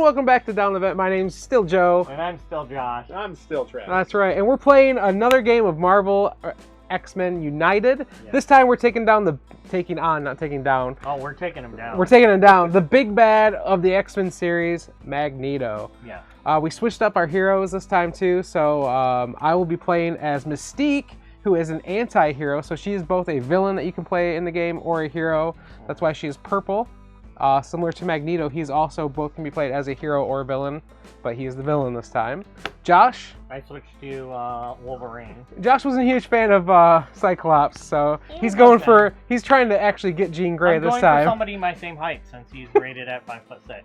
welcome back to Down the Vet. My name's still Joe. And I'm still Josh. I'm still Travis. That's right. And we're playing another game of Marvel X-Men United. Yeah. This time we're taking on. Oh, we're taking him down. We're taking him down. The big bad of the X-Men series, Magneto. Yeah. We switched up our heroes this time too. So I will be playing as Mystique, who is an anti-hero. So she is both a villain that you can play in the game or a hero. That's why she is purple. Similar to Magneto, he's also both can be played as a hero or a villain, but he is the villain this time. Josh? I switched to Wolverine. Josh wasn't a huge fan of Cyclops, so he's trying to actually get Jean Grey this time. I'm going for somebody my same height, since he's rated at 5'6".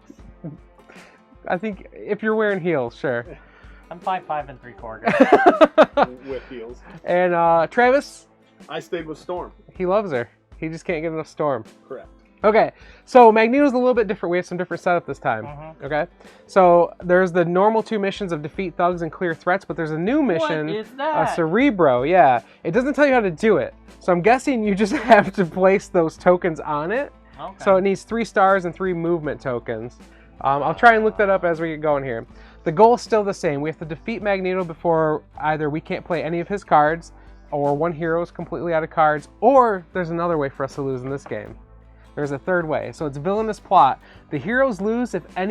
I think if you're wearing heels, sure. I'm 5'5" and 3/4. With heels. And Travis? I stayed with Storm. He loves her. He just can't get enough Storm. Correct. Okay, so Magneto's a little bit different. We have some different setup this time. Okay, so there's the normal 2 missions of defeat thugs and clear threats, but there's a new mission, what is that? Cerebro. Yeah, it doesn't tell you how to do it, so I'm guessing you just have to place those tokens on it. Okay. So it needs 3 stars and 3 movement tokens. I'll try and look that up as we get going here. The goal is still the same. We have to defeat Magneto before either we can't play any of his cards, or one hero is completely out of cards, or there's another way for us to lose in this game. There's a third way. So it's villainous plot. The heroes lose if at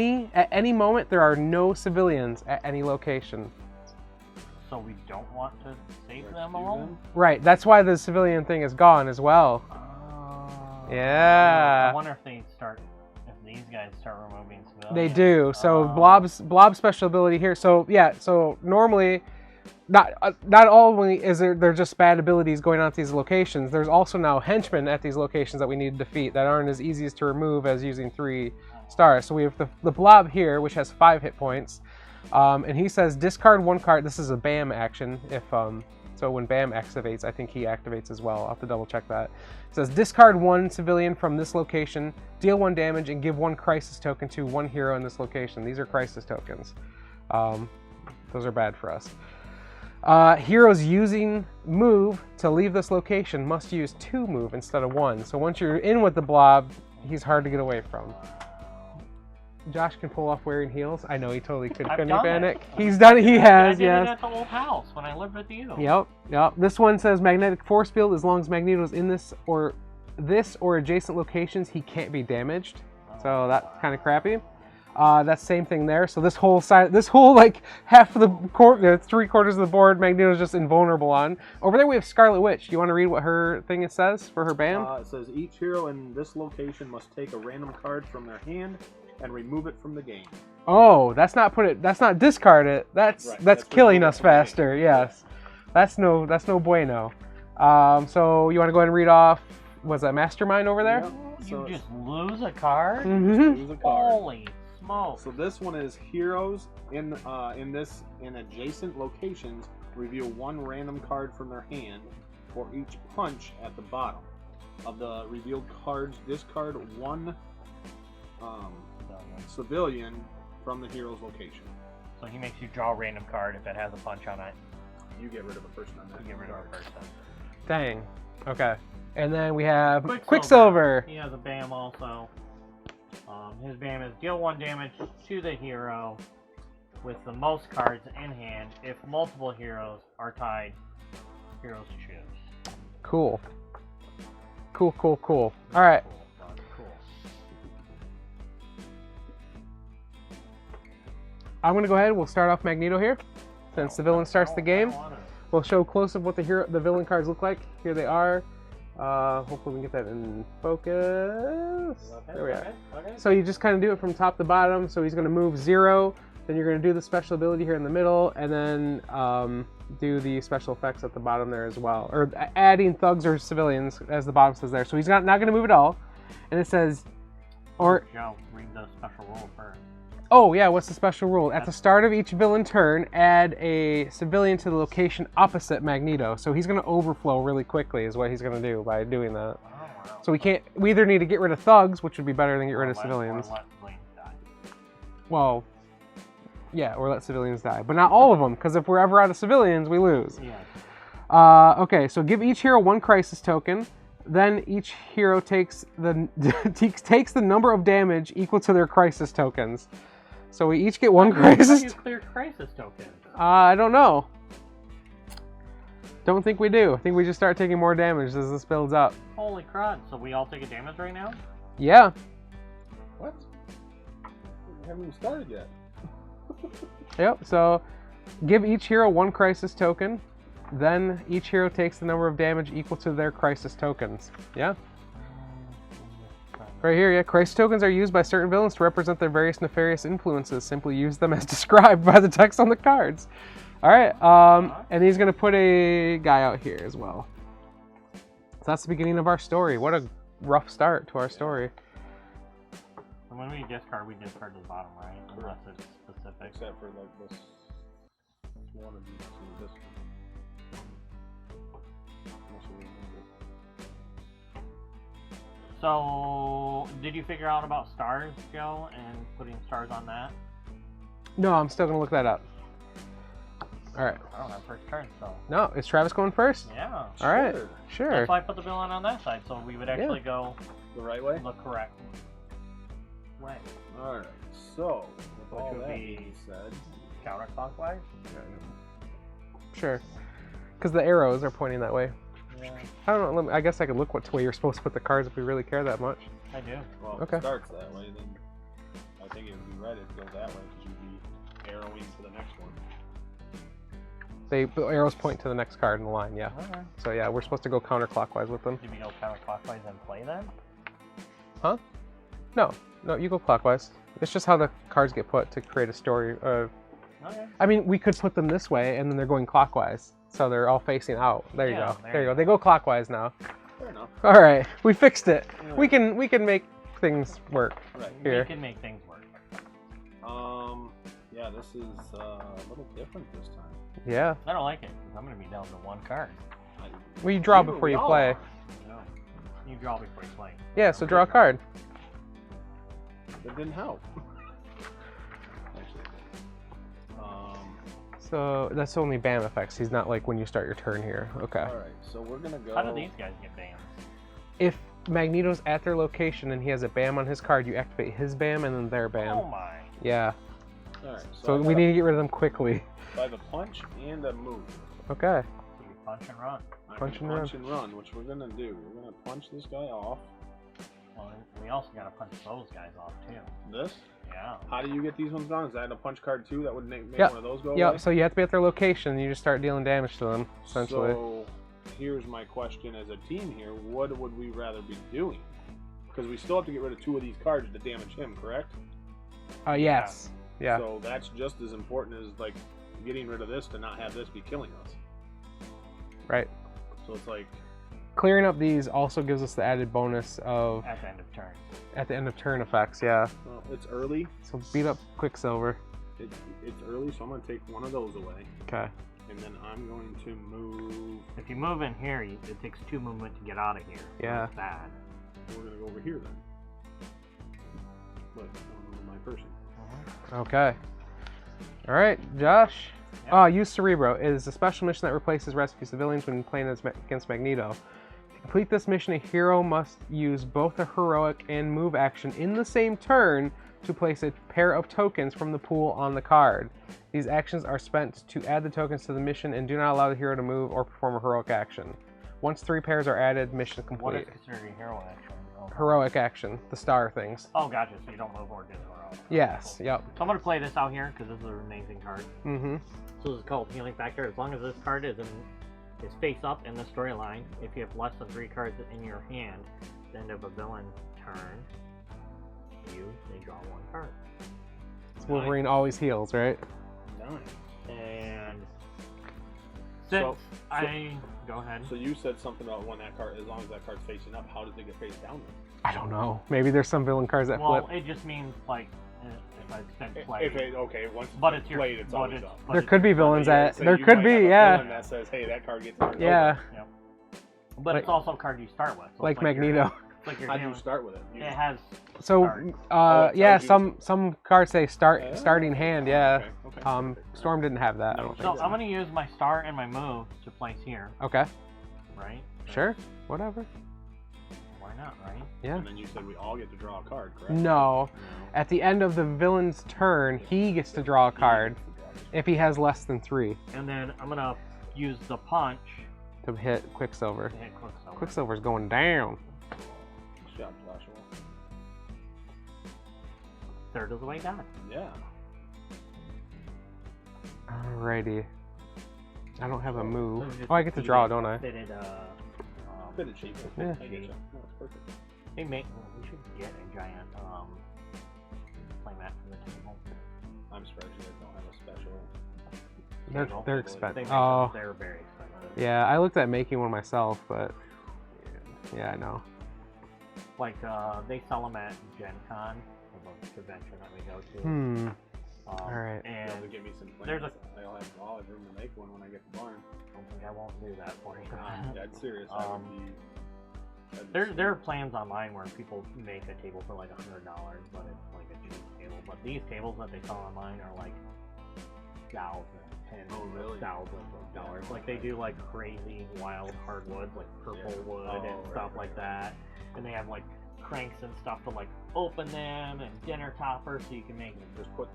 any moment there are no civilians at any location. So we don't want to save them alone? Right. That's why the civilian thing is gone as well. Yeah. I wonder if these guys start removing civilians. They do. So Blob's special ability here. So yeah. So normally, not only is they're just bad abilities going on at these locations, there's also now henchmen at these locations that we need to defeat that aren't as easy to remove as using 3 stars. So we have the Blob here, which has 5 hit points, and he says discard 1 card. This is a BAM action. So when BAM activates, I think he activates as well. I'll have to double check that. It says discard 1 civilian from this location, deal 1 damage, and give 1 crisis token to 1 hero in this location. These are crisis tokens. Those are bad for us. Heroes using move to leave this location must use 2 move instead of 1. So once you're in with the Blob, he's hard to get away from. Josh can pull off wearing heels. I know he totally could. Couldn't he, Panic? He's done it. He has. I did it at the old house when I lived with you. Yep. This one says magnetic force field. As long as Magneto is in this or adjacent locations, he can't be damaged. So that's kind of crappy. That's same thing there. So this whole like half of the court, 3/4 of the board, Magneto's just invulnerable on. Over there we have Scarlet Witch. Do you want to read what her thing says for her BAM? It says each hero in this location must take a random card from their hand and remove it from the game. Oh, that's not discard it. That's killing us faster. Yes, that's no bueno. So you want to go ahead and read off? Was that Mastermind over there? Yep. You just lose a card? Lose a card. Holy. So this one is heroes in adjacent locations reveal 1 random card from their hand for each punch at the bottom of the revealed cards. Discard 1 civilian from the hero's location. So he makes you draw a random card if it has a punch on it. You get rid of a person on that. You get rid of a person. Dang. Okay. And then we have Quicksilver. He has a BAM also. His BAM is deal 1 damage to the hero with the most cards in hand. If multiple heroes are tied, heroes choose. Cool. All right. Cool. I'm gonna go ahead. We'll start off Magneto here, since the villain starts the game. We'll show close up what the villain cards look like. Here they are. Hopefully we can get that in focus. There we are. Okay. So you just kind of do it from top to bottom. So he's going to move 0, then you're going to do the special ability here in the middle, and then do the special effects at the bottom there as well. Or adding thugs or civilians, as the bottom says there. So he's not going to move at all. And it says... Joe, read the special rule first. Oh, yeah, what's the special rule? At the start of each villain turn, add a civilian to the location opposite Magneto. So he's going to overflow really quickly is what he's going to do by doing that. Oh, wow. So we either need to get rid of thugs, which would be better than get rid of civilians. Or let civilians die. Well, yeah, or let civilians die. But not all of them, because if we're ever out of civilians, we lose. Yeah. Okay, so give each hero 1 crisis token. Then each hero takes the number of damage equal to their crisis tokens. So we each get one How do crisis. you clear crisis tokens? I don't know. Don't think we do. I think we just start taking more damage as this builds up. Holy crud! So we all take a damage right now? Yeah. What? We haven't even started yet. Yep. So give each hero one crisis token. Then each hero takes the number of damage equal to their crisis tokens. Yeah. Right here, yeah. Crisis tokens are used by certain villains to represent their various nefarious influences. Simply use them as described by the text on the cards. All right. And he's gonna put a guy out here as well. So that's the beginning of our story. What a rough start to our story. And when we discard to the bottom, right? Unless it's specific. Except for like this one of these and this one. So, did you figure out about stars, Joe, and putting stars on that? No, I'm still gonna look that up. All right. I don't have first turn, so. No, is Travis going first? Yeah. All right. Sure. That's why I put the villain on that side, so we would actually go the right way? the correct way. Alright, so, with all Which would that be being said, counterclockwise? Sure. Because the arrows are pointing that way. Yeah, I don't know. I guess I could look what way you're supposed to put the cards if we really care that much. I do. well, Okay. if it starts that way, then I think it would be right if it goes that way, because you'd be arrowing to the next one. The arrows point to the next card in the line, yeah. Alright. So yeah, we're supposed to go counterclockwise with them. Did we go counterclockwise and play then? Huh? No, you go clockwise. It's just how the cards get put to create a story. Okay. I mean, we could put them this way, and then they're going clockwise, so they're all facing out. There you Yeah, go. there There you you go. They go clockwise now. Fair enough. All right, we fixed it. Yeah. We can make things work. Right. Here. We can make things work. Yeah, this is a little different this time. Yeah. I don't like it, because I'm going to be down to one card. Well, you draw We before you all play. are. No. You draw before you play. Yeah, so draw a card. That didn't help. Actually. So that's only BAM effects. He's not like when you start your turn here. Okay. Alright, so we're gonna go. How do these guys get banned? If Magneto's at their location and he has a BAM on his card, you activate his BAM and then their BAM. Oh my. Yeah. Alright, So we need to get rid of them quickly. I have a punch and a move. Okay. So you punch and run. I Punch can and punch and run, which we're gonna do. We're gonna punch this guy off. Well, we also got to punch those guys off too. This? Yeah. How do you get these ones done? Is that a punch card too? That would make Yep. one of those go Yep. away? So you have to be at their location and you just start dealing damage to them, essentially. So here's my question as a team here. What would we rather be doing? Because we still have to get rid of 2 of these cards to damage him, correct? Yes. Yeah. So that's just as important as like getting rid of this to not have this be killing us. Right. So it's like Clearing up these also gives us the added bonus of At the end of turn. at the end of turn effects. Yeah. well, it's early. So beat up Quicksilver. It's early, so I'm gonna take one of those away, Okay. and then I'm going to move. If you move in here, it takes 2 movement to get out of here. Yeah. That's bad. We're gonna go over here then. But my person. Okay. All right, Josh. Yep. Use Cerebro. It is a special mission that replaces rescue civilians when playing against Magneto. To complete this mission, a hero must use both a heroic and move action in the same turn to place a pair of tokens from the pool on the card. These actions are spent to add the tokens to the mission and do not allow the hero to move or perform a heroic action. Once 3 pairs are added, mission complete. What is considered a hero action? Oh, Heroic action, the star things. Oh, gotcha. So you don't move or do heroic. Yes, Cool. yep. So I'm going to play this out here because this is an amazing card. Mm-hmm. So this is called Healing Factor. As long as this card is face up in the storyline, if you have less than 3 cards in your hand, at the end of a villain turn, you may draw 1 card. Wolverine always heals, right? 9. And since go ahead. So you said something about when that card, as long as that card's facing up, how does it get face down then? I don't know. Maybe there's some villain cards that Well, flip. it just means like if I spend play. If it, okay, once But it's it's your- played, it's but always it's- up. but There it's- could be villains that So there you could might be, have a yeah. villain that says, hey, that card gets turned Yeah. Yeah. But Like- it's also a card you start with. So Like it's your- Magneto. It's like your How do you healing- start with it? It has. So, Start. Oh, it yeah, tells you some cards say starting hand, yeah. Okay. Perfect. Storm didn't have that, I No, don't So think. so. I'm gonna use my star and my move to place here, Okay, right? So sure, whatever. Why not, right? Yeah. And then you said we all get to draw a card, correct? No. At the end of the villain's turn, he gets to draw a card if he has less than 3 And then I'm gonna use the punch to hit Quicksilver. to hit Quicksilver. Quicksilver's going down. Shot Joshua. Third of the way down. Yeah. Alrighty. I don't have a So move. just Oh, I get to draw, don't I? Fitted, Fitted sheet. Yeah. I get you. No, it's perfect. Hey, mate, we should get a giant playmat from the table. I'm surprised you guys don't have a special. They're They expensive. make Oh, them, they're very expensive. yeah. I looked at making one myself, but yeah, I know. Like, they sell them at Gen Con, the convention that we go to. Hmm. Alright. And To give me some there's plans. I'll have room to make one when I get the barn. I don't think I won't do that for you. I'm dead serious. There are plans online where people make a table for like $100, but it's like a cheap table. But these tables that they sell online are like tens of thousands of dollars. Like they do like crazy wild hardwoods, like purple wood and stuff like that. And they have like cranks and stuff to like open them and dinner toppers so you can make just put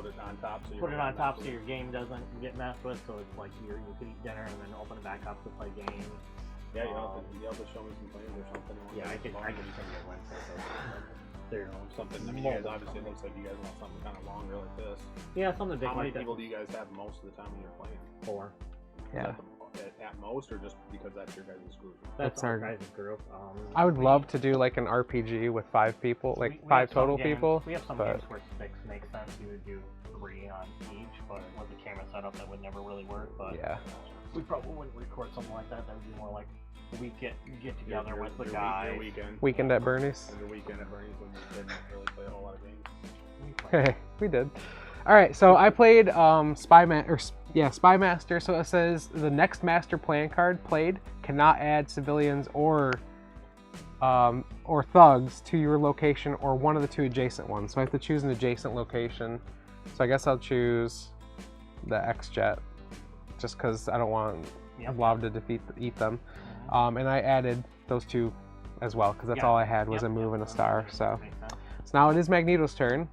it on top. So put it on top so your game doesn't get messed with. So it's like you can eat dinner and then open it back up to play games. Yeah, you have to show me some plans or something. Yeah, I can send you a website. There, something. I mean, you guys obviously it looks like you guys want something kind of longer like this. Yeah, something big. How many like people that. do you guys have most of the time when you're playing? 4. Yeah. At most, or just because that's your guys' group? That's our our guys' group. I would love to do like an RPG with 5 people, like we 5 have some total games- people. We have some but games where 6 makes sense. You would do 3 on each, but with the camera setup, that would never really work. But yeah. we probably wouldn't record something like that. That would be more like we get together with the guys. Weekend at Bernie's. Your weekend at Bernie's when you didn't really play a whole lot of games. Hey, we did. All right, so I played Spymaster. So it says the next master plan card played cannot add civilians or thugs to your location or one of the 2 adjacent ones. So I have to choose an adjacent location. So I guess I'll choose the X-Jet, just because I don't want Blob to eat them. And I added those 2 as well, because that's all I had was a move and a star. So now it is Magneto's turn.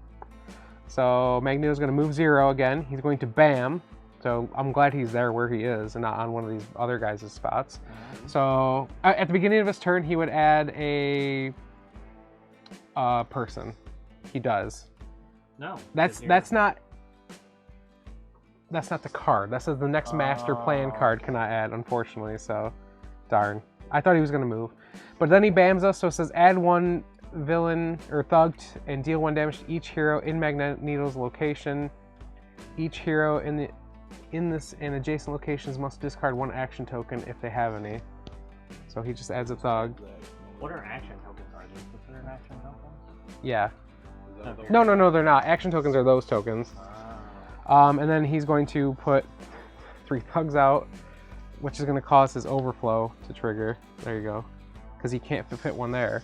So Magneto's going to move 0 again. He's going to bam. So I'm glad he's there where he is and not on one of these other guys' spots. So at the beginning of his turn, he would add a person. He does. No. That's not the card. That says the next master plan card cannot add, unfortunately. So darn. I thought he was going to move. But then he bams us, so it says add 1 villain or thug and deal 1 damage to each hero in Magneto's location. Each hero in this and adjacent locations must discard 1 action token if they have any. So he just adds a thug. What are action tokens? Are these considered action tokens? Yeah. Okay. No, they're not. Action tokens are those tokens. And then he's going to put 3 thugs out, which is going to cause his overflow to trigger. There you go. Because he can't fit 1 there.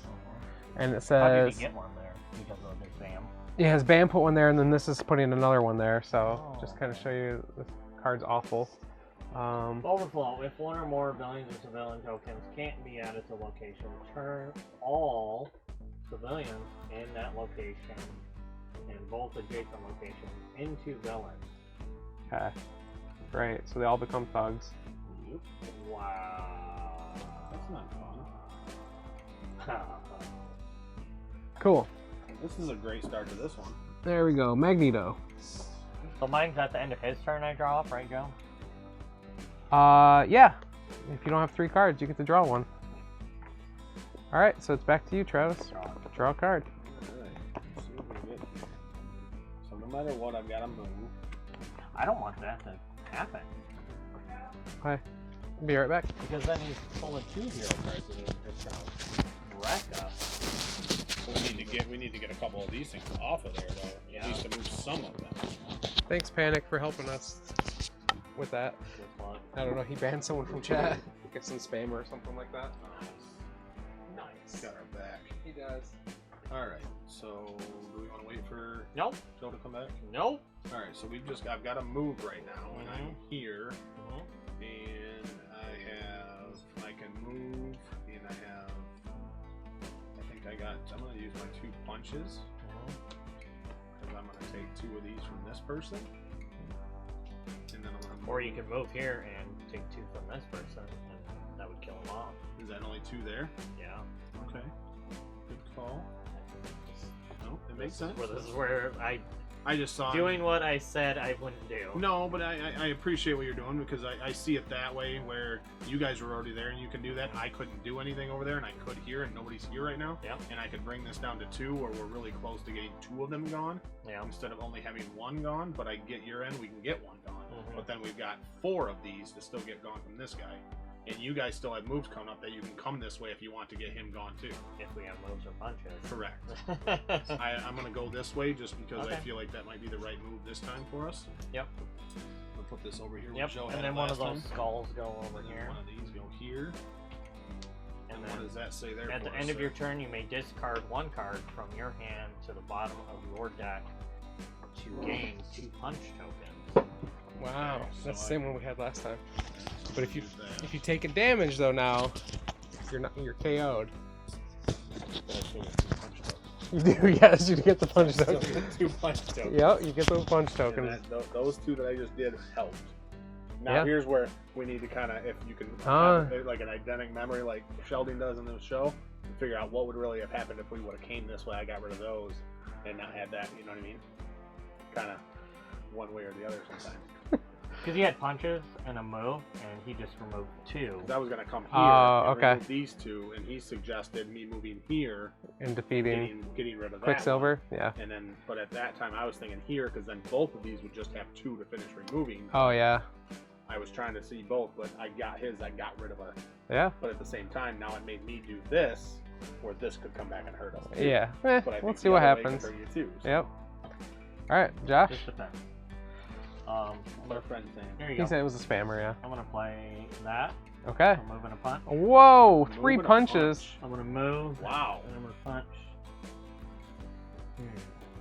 And it says... How did he get 1 there? Because of his BAM? Yeah, his BAM put 1 there, and then this is putting another 1 there. So just kind of show you this card's awful. Overflow. If 1 or more villains or civilian tokens can't be added to location, turn all civilians in that location and both adjacent locations into villains. Okay. Right, so they all become thugs. Wow. That's not fun. Cool. This is a great start to this one. There we go. Magneto. So mine's at the end of his turn I draw off, right, Joe? Yeah. If you don't have 3 cards, you get to draw 1. All right, so it's back to you, Travis. Draw a card. Alright, let's see what we get. So no matter what, I've got to move. I don't want that to happen. Okay. Be right back. Because then he's pulling 2 hero cards and he's just gonna wreck us. So we need to get a couple of these things off of there, though. Yeah. At least to move some of them. Thanks, Panic, for helping us with that. I don't know, he banned someone from chat. Get some spam or something like that. Nice. Got our back. He does. Alright, so do we want to wait for Nope. Joe to come back? Nope. Alright, so I've got to move right now, and I'm here, and I can move, and I have I'm gonna use my 2 punches. Because I'm gonna take 2 of these from this person. And then I'm gonna Or you can move here and take 2 from this person, and that would kill him off. Is that only 2 there? Yeah. Okay. Good call. No, it makes sense. Well, this is where I just saw doing what I said I wouldn't do. No, but I appreciate what you're doing because I see it that way where you guys were already there and you can do that. I couldn't do anything over there and I could here and nobody's here right now. Yep. And I could bring this down to 2 or we're really close to getting 2 of them gone. Yeah. Instead of only having 1 gone, but I get your end, we can get 1 gone. Mhm. But then we've got 4 of these to still get gone from this guy. And you guys still have moves coming up that you can come this way if you want to get him gone too. If we have moves or punches. Correct. I'm going to go this way just because I Okay. feel like that might be the right move this time for us. Yep. We'll put this over here. Yep. Joe And had then it one of last those time. skulls go over And then here. one of these go here. And What then does that say there? at for the us, end of sir? your turn, you may discard 1 card from your hand to the bottom of your deck to gain 2 punch tokens. Wow, Okay, that's so the same one we had last time. But if you Use that. if you take a damage though now, you're KO'd. But I still get 2 punch tokens. You do, yes, you get the punch Still token. get 2 punch tokens. Yep, you get those punch And tokens. those 2 that I just did helped. Now Yeah. here's where we need to kind of, if you can, Ah. have like an eidetic memory like Sheldon does in the show, and figure out what would really have happened if we would have came this way. I got rid of those and not had that. You know what I mean? Kind of one way or the other sometimes. Because he had punches and a move, and he just removed 2. 'Cause I was gonna come here Oh, and okay. remove these 2, and he suggested me moving here, And defeating getting rid of that Quicksilver, yeah. one. And then, but at that time, I was thinking here because then both of these would just have 2 to finish removing. Oh yeah, I was trying to see both, but I got his. I got rid of a. yeah, But at the same time, now it made me do this, where this could come back and hurt us. Too. yeah. But I think Let's the see what other way could happens. hurt you too, so. Yep. All right, Josh. Just depends. What's our friend saying? Here you He go. said it was a spammer, yeah. I'm gonna play that. Okay. I'm moving a punch. Whoa, 3 Moving a punches. punch. I'm gonna move. Wow. And I'm gonna punch.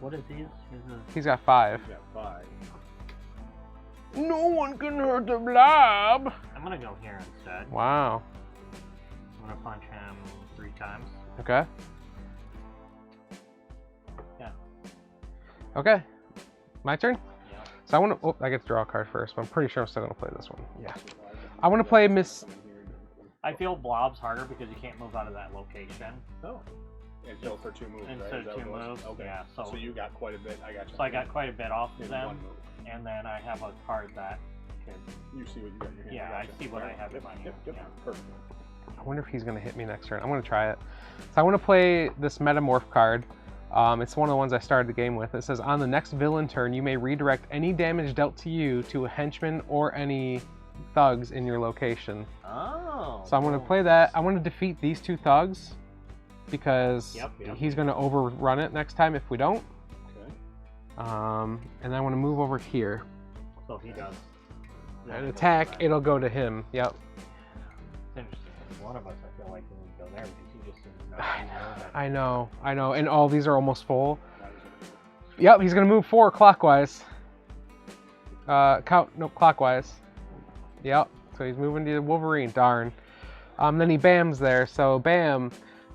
What is these? He's got 5. He's got 5. No one can hurt the blob. I'm gonna go here instead. Wow. I'm gonna punch him 3 times. Okay. Yeah. Okay. My turn? Yeah. So I want to. Oh, I get to draw a card first, but I'm pretty sure I'm still going to play this one. Yeah. I want to play Miss. I feel blob's harder because you can't move out of that location. Oh. Until for 2 moves, right? Instead Is that of 2 what it was? moves, Okay. yeah. So you got quite a bit. I got you. So I got quite a bit off of in them, 1 move. and then I have a card that could. You see what you got in your hand. Yeah, got I you. see what I Alright. have in Yep, my hand, Yep, yep. yeah. Perfect. I wonder if he's going to hit me next turn. I'm going to try it. So I want to play this Metamorph card. It's one of the ones I started the game with. It says, on the next villain turn, you may redirect any damage dealt to you to a henchman or any thugs in your location. Oh. So I'm going to play that. I want to defeat these 2 thugs because Yep. he's going to overrun it next time if we don't. Okay. And I want to move over here. So he does. An attack, it'll go to him. Yep. It's interesting. One of us, I feel like, we need to go there because he just seems to know that. I know. And all these are almost full. Yep, he's going to move 4 clockwise. Clockwise. Yep. So he's moving to Wolverine. Darn. Then he bams there. So bam.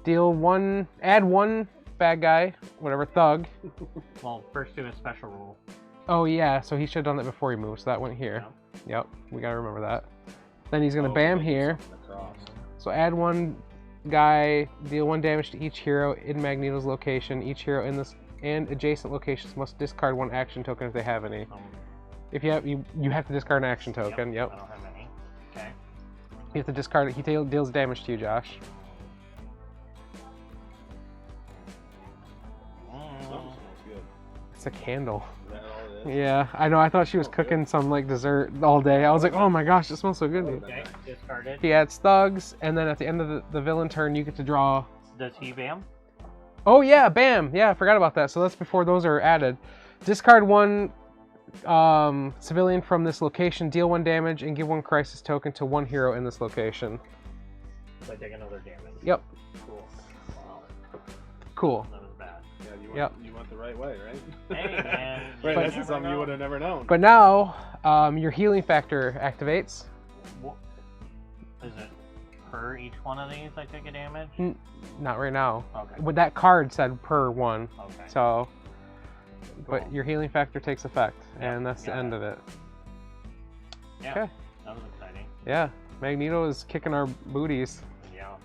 Add 1 bad guy, whatever, thug. Well, first do a special rule. Oh yeah, so he should have done that before he moved, so that went here. Yep, we gotta remember that. Then he's gonna bam here. So add 1 guy, deal 1 damage to each hero in Magneto's location. Each hero in this and adjacent locations must discard 1 action token if they have any. If you have, you have to discard an action token. Yep. I don't have any. Okay. You have to discard it. He deals damage to you, Josh. Smells good. It's a candle. Is that all it is? Yeah, I know. I thought she was cooking some like dessert all day. I was like, oh my gosh, it smells so good. Okay. Discarded. He adds thugs, and then at the end of the villain turn, you get to draw. Does he bam? Oh yeah, bam! Yeah, I forgot about that. So that's before those are added. Discard 1 civilian from this location, deal 1 damage, and give 1 crisis token to 1 hero in this location. So I take another damage. Yep. Cool. Wow. Cool. That was bad. Yeah, you went the right way, right? Hey man. Right, you this never is something you know. would have never known. But now, your healing factor activates. What is it? per each one of these I take a damage? Not right now. Okay. With that card said per one. Okay. So, Cool. but your healing factor takes effect, Yep, and that's the got end it. of it. Yeah. Okay. That was exciting. Yeah, Magneto is kicking our booties. Yeah.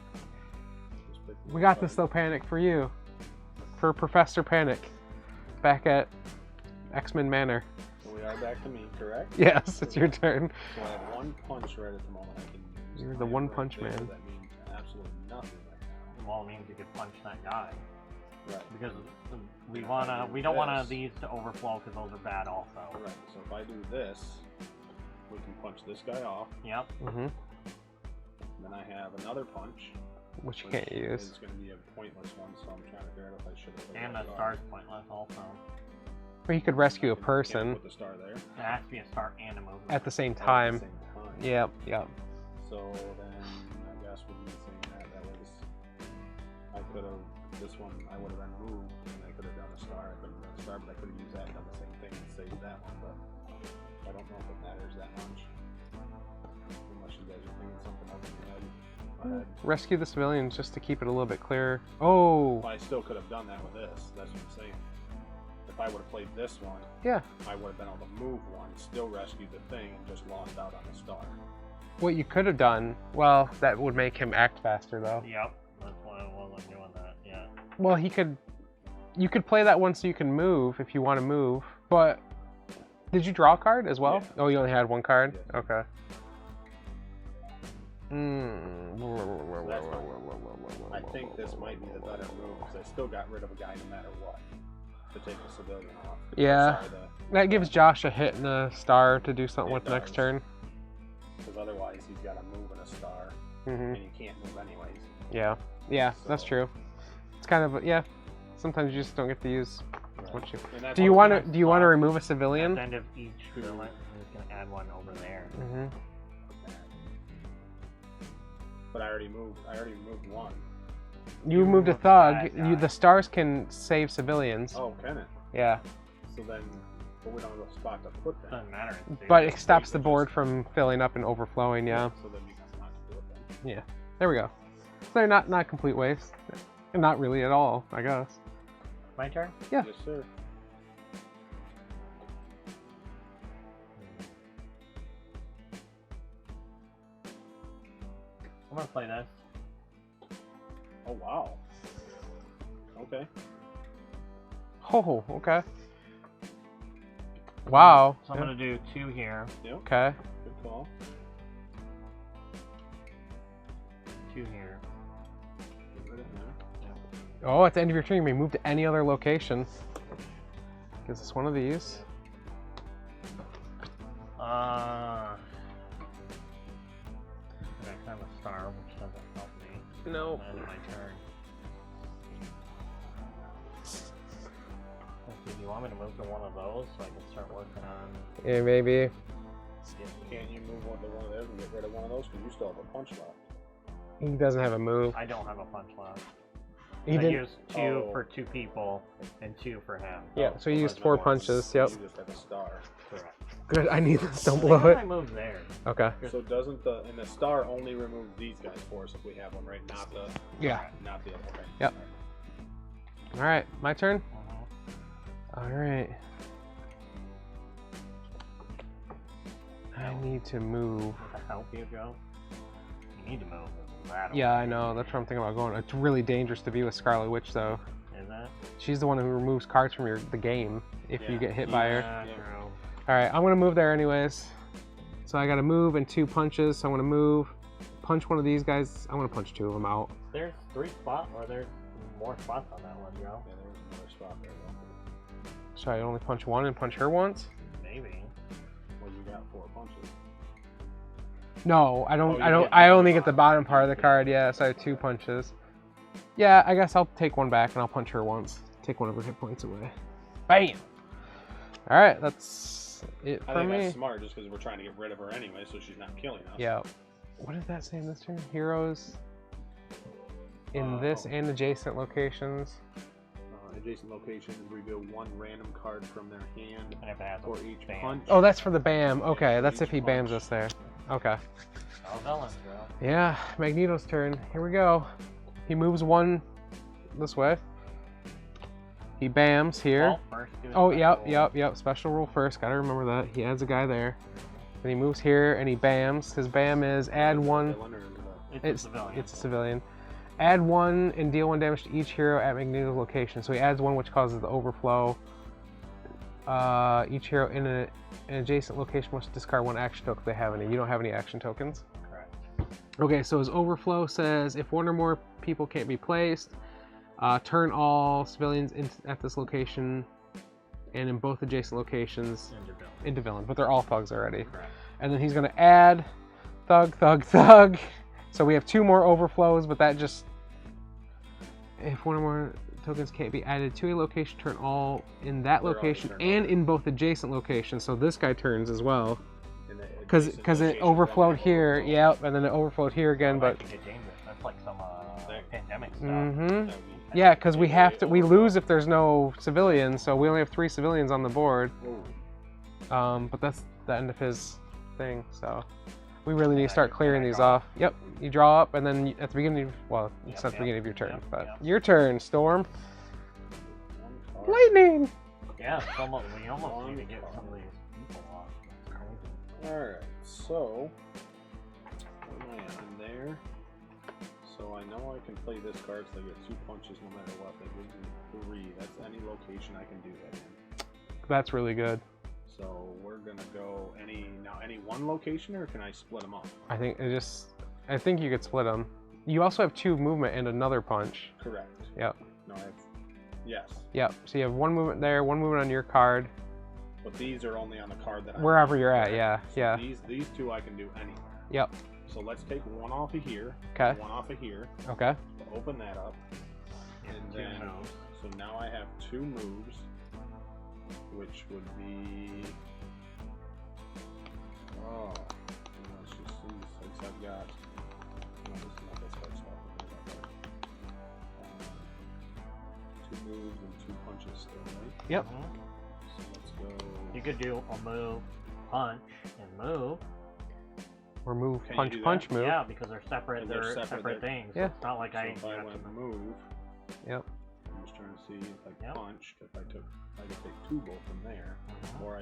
We got this though, Panic, for you. For Professor Panic. Back at X-Men Manor. So we are back to me, correct? Yes, it's your turn. So I have one punch right at the moment I can use. You're the I am one right punch there. man. That means absolutely nothing right Well, it means you could punch that guy. now. Right. Because we If wanna, I do we don't want this- these to overflow because those are bad also. Right. So if I do this, we can punch this guy off. Yep. Mm-hmm. Then I have another punch. Which you can't use. It's going to be a pointless one, so I'm trying to figure out if I should have. And the star's pointless also. Or you could rescue a Can't person put the star there. It has to be a star and a movement. at the same At the time. same time. Yep, yep. So then I guess we'd be saying that was. I could have. This one I would have been moved, and I could have done a star. I could have done a star, but I could have used that and done the same thing and saved that one. But I don't know if it matters that much. Unless you guys are thinking something over your head. Rescue the civilians just to keep it a little bit clearer. Oh! Well, I still could have done that with this. That's what I'm saying. If I would have played this one, Yeah. I would have been able to move one, still rescue the thing, and just lost out on the star. What you could have done, well, that would make him act faster though. Yep. That's why I wasn't doing that. Yeah. Well, you could play that one so you can move if you want to move, but did you draw a card as well? Yeah. Oh, you only had one card? Yes. Okay. I think this might be the better move, because I still got rid of a guy no matter what, to take the civilian off. Yeah. Sorry, That gives Josh a hit and a star to do something It with next does. turn. because otherwise he's got to move in a star, Mm-hmm. and he can't move anyways. Yeah. Yeah, that's So- true. It's kind of, yeah. Sometimes you just don't get to use Right. what you... And that's Do you what- want to remove a At civilian? the end of each villain, I'm just gonna add one over there. Mm-hmm. But I already moved one. You You removed a removed thug. that guy. The stars can save civilians. Oh, can it? Yeah. So then, but we don't have a spot to put that. Doesn't matter. It's But safe. it stops the board from filling up and overflowing, yeah. So then you can not do it then. Yeah. There we go. So they're not complete waste. Not really at all, I guess. My turn. Yeah. Yes, sir. I'm gonna play this. Oh wow. Okay. Oh, okay. Wow. So I'm gonna do 2 here, Yep. Okay. Good call. 2 here. Get rid of him. Oh, at the end of your turn, you may move to any other location. Gives us one of these. I have a star, which doesn't help me. No. And my turn. Let's see, do you want me to move to one of those so I can start working on? Yeah, maybe. Can't you move one to one of those and get rid of one of those? Because you still have a punch left. He doesn't have a move. I don't have a punch left. He I didn't. used 2 Oh. for 2 people and 2 for him. Yeah, so you used there's 4 no punches. ones. Yep. You just have a star. Correct. Good. I need this. Don't I blow think it. I moved there. Okay. So doesn't and the star only removes these guys for us if we have one, right? Not the Yeah. not the other. Okay. Yep. All right. My turn. Uh-huh. All right. I need to move. With the help you go. You need to move. That Yeah, I know. That's what I'm thinking about going. It's really dangerous to be with Scarlet Witch, though. Is that? She's the one who removes cards from the game if you Yeah. get hit by her. Yeah, Yeah. true. All right, I'm gonna move there anyways. So I gotta move and 2 punches. So I'm gonna move, punch one of these guys. I'm gonna punch 2 of them out. There's 3 spots, or there's more spots on that one, Joe. Yeah, there's another spot there though. Should I only punch 1 and punch her once? Maybe. Well, you got 4 punches. No, I don't. Oh, you I don't. get I the only get the bottom. bottom part of the card. Yeah, so I have 2 punches. Yeah, I guess I'll take 1 back and I'll punch her once. Take 1 of her hit points away. Bam. All right, that's it I for think me. that's smart, just because we're trying to get rid of her anyway, so she's not killing us. Yeah. What did that say in this turn? Heroes in Oh. this and adjacent locations. Adjacent locations reveal 1 random card from their hand And if it has for a each bam. punch. Oh, that's for the BAM. Okay, Yeah, that's each if he BAMs punch. us there. Okay. Oh, villains, bro. Yeah, Magneto's turn. Here we go. He moves one this way. He bams here. Well, first do a Oh, special. yep. Special rule first. Gotta remember that. He adds a guy there. Then he moves here and he bams. His bam is add one. It's a civilian. It's a civilian. Add one and deal 1 damage to each hero at Magneto's location. So he adds one, which causes the overflow. Each hero in an adjacent location must discard 1 action token if they have any. You don't have any action tokens. Correct. Okay, so his overflow says if 1 or more people can't be placed, turn all civilians at this location and in both adjacent locations into villain. But they're all thugs already. Correct. And then he's going to add thug. So we have 2 more overflows, but that just... If 1 or more tokens can't be added to a location, turn all in that location and in both adjacent locations. So this guy turns as well. Because it overflowed here, yep, and then it overflowed here again, but... That could get dangerous. That's like some pandemic stuff. Mm-hmm. Yeah, because we lose if there's no civilians, so we only have 3 civilians on the board. But that's the end of his thing, so... We really need to start clearing these off. Yep, you draw up, and then at the beginning, well, it's not the beginning of your turn, but your turn, Storm. Lightning! Yeah, we almost need to get some of these people off. Alright, so what am I on there? So I know I can play this card, so I get 2 punches no matter what. That gives me 3. That's any location I can do that in. That's really good. So we're gonna go any 1 location, or can I split them up? I think you could split them. You also have 2 movement and another punch. Correct. Yep. No, I have. Yes. Yep. So you have 1 movement there, 1 movement on your card. But these are only on the card that I'm Wherever on. you're at, yeah, So yeah. These 2 I can do anywhere. Yep. So let's take 1 off of here. Okay. 1 off of here. Okay. Open that up. And then so now I have 2 moves, which would be. Oh, let's just see. Since I've got. No, this is not this hard stuff. 2 moves and 2 punches still, right? Yep. So let's go. You could do a move, punch, and move. Or move, Can you punch, do that? punch, move. Yeah, because they're separate. They're They're separate, separate things. Yeah. It's not like So I if I have went to move. Yep. I'm just trying to see if I Yep. punched. If I could take 2 both from there,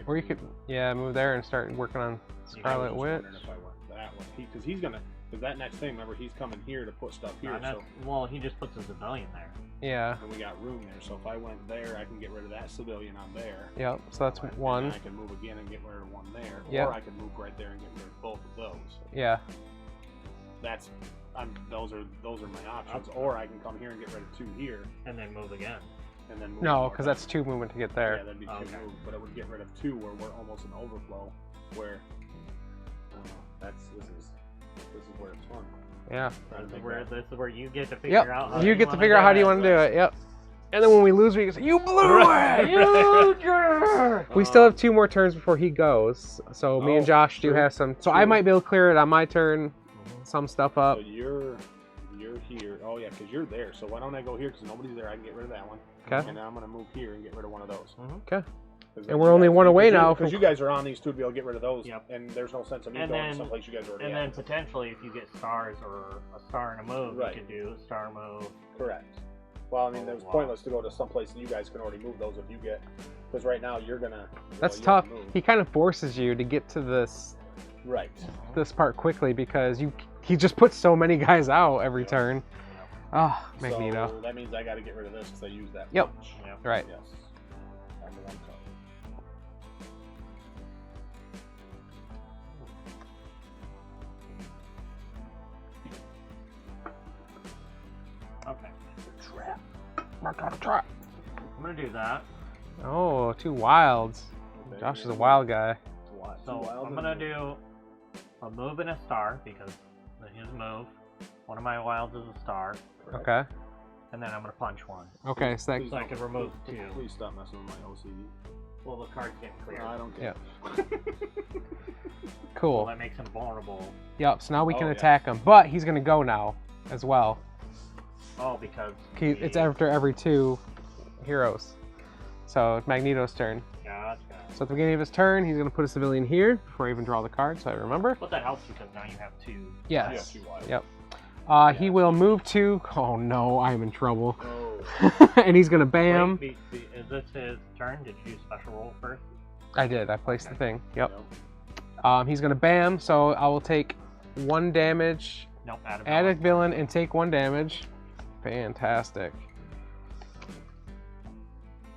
Or you could, yeah, move there and start working on Scarlet Witch. If I went that one, because he's gonna, because that next thing, remember, he's coming here to put stuff here. So well, he just puts a civilian there. Yeah. and we got room there. So if I went there, I can get rid of that civilian on there. Yep. So that's And 1. I can move again and get rid of 1 there. Yep. Or I can move right there and get rid of both of those. Yeah. That's, those are my options. Or I can come here and get rid of 2 here, And then move again. and then move No, more because back. that's 2 movement to get Yeah, there. that'd be 2 Okay. moves, but it would get rid of 2 where we're almost an overflow. Where this is where it's fun. Yeah. This is where you get to figure out. How You get to figure out how do you want to do it. Yep. And then when we lose, we can say, "You blew it! You jerk!" We still have 2 more turns before he goes. So me and Josh do have some. So I might be able to clear it on my turn. Some stuff up. So you're here. Oh yeah, because you're there. So why don't I go here? Because nobody's there. I can get rid of that one. Okay. And then I'm gonna move here and get rid of 1 of those. Okay. And we're only 1 away now. Because you guys are on these 2 to be able to get rid of those. Yep. And there's no sense of me And going then- someplace you guys already And at. then potentially, if you get stars or a star and a move, Right. you could do a star move. Correct. Well, I mean, it was wow. pointless to go to someplace and you guys can already move those if you get. Because right now you're gonna. That's you tough. gotta move. He kind of forces you to get to this Right. part quickly because he just puts so many guys out every turn. Oh, Magneto. So that means I got to get rid of this because I used that. Yep. punch. Yep. Right. Yes. On the 1 card. Okay. Trap. I got a trap. I'm gonna do that. Oh, 2 wilds. Okay, Josh is a yeah. wild guy. So I'm gonna do a move and a star because his move. One of my wilds is a star, Correct. Okay. and then I'm gonna punch 1. Okay, so that, Please So I don't- can remove 2. Please stop messing with my OCD. Well, the card's getting cleared. I don't care. Well, cool. that makes him vulnerable. Yep, so now we can Oh, yeah. attack him. But he's going to go now as well. Oh, because It's after every 2 heroes. So it's Magneto's turn. Gotcha. So at the beginning of his turn, he's going to put a civilian here before I even draw the card, so I remember. But that helps because now you have 2. Yes. Yeah, 2 wild. Yep. He will move to... Oh no, I am in trouble. Oh. And he's going to bam. Wait, is this his turn? Did you do special roll first? I did. I placed the thing. Yep. Yep. He's going to bam, so I will take 1 damage. Nope, Add a villain and take 1 damage. Fantastic.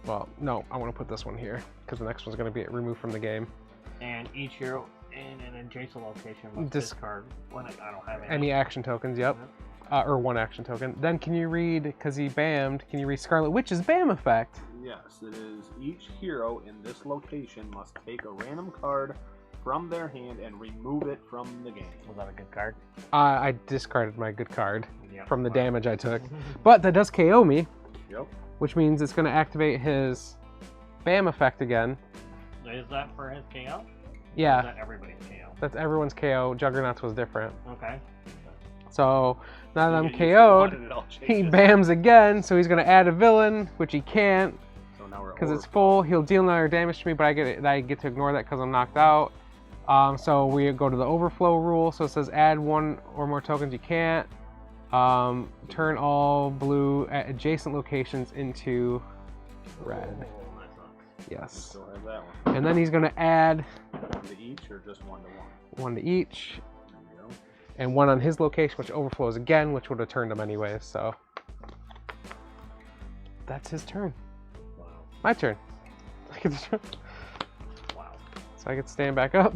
Well, no, I want to put this one here because the next one's going to be removed from the game. And each hero in an adjacent location must discard one. I don't have any action tokens. Yep. Or 1 action token. Then can you read, because he bammed, can you read Scarlet Witch's bam effect? Yes, it is each hero in this location must take a random card from their hand and remove it from the game. Was that a good card? I discarded my good card Yep. from the damage I took. But that does KO me, Yep. which means it's going to activate his bam effect again. Is that for his KO? Or Yeah, is that everybody's KO? that's everyone's KO. Juggernaut's was different. Okay. So now that I'm You still KO'd, wanted it all he changed. bams again, so he's going to add a villain, which he can't So now we're because it's over. full. He'll deal another damage to me, but I get to ignore that because I'm knocked out. So we go to the overflow rule. So it says add 1 or more tokens. You can't. Turn all blue at adjacent locations into red. Oh, that sucks. We Yes. still have that one. And then he's going to add 1 to each or just 1 to 1? 1 to each. There you go. And 1 on his location, which overflows again, which would have turned him anyways. So that's his turn. Wow. My turn. I get to, Wow. so I get to stand back up.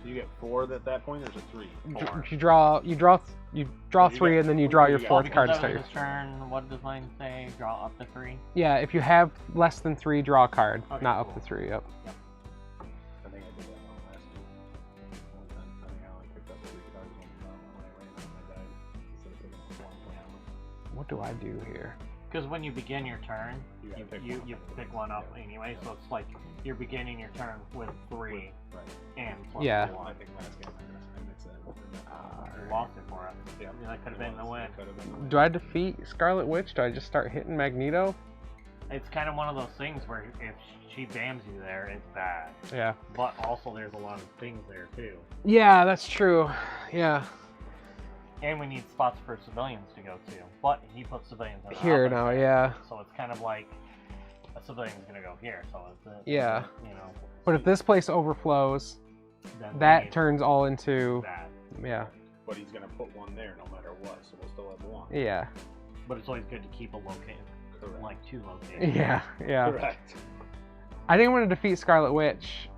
So you get 4 at that point. There's a 3. You draw 3, and then you draw your 4th card to Because start that your was his turn. What does mine say? Draw up to 3. Yeah, if you have less than 3, draw a card. Okay, Not cool. up to 3, yep. I think I did that one last time. One time, I think I only picked up 3 cards when I ran out and I died. Instead of picking up 1 What do I do here? Because when you begin your turn, You gotta pick you one up. pick one up anyway, so it's like you're beginning your turn with 3 Right. and plus Yeah. 1. I think last game I mixed that. You lost it for us. Yeah. That could have been the win. That could have been the win. Do I defeat Scarlet Witch? Do I just start hitting Magneto? It's kind of one of those things where if she bams you there, it's bad. Yeah. But also there's a lot of things there too. Yeah, that's true. Yeah. And we need spots for civilians to go to. But he puts civilians in the Here office now, there. yeah. So it's kind of like a civilian's gonna go here. So it's Yeah. You know. But if this place overflows, Then we that need turns all into... bad. Yeah. But he's gonna put 1 there no matter what, so we'll still have 1. Yeah. But it's always good to keep a location, Correct. like 2 locations. Yeah. Yeah. Correct. I think I'm going to defeat Scarlet Witch.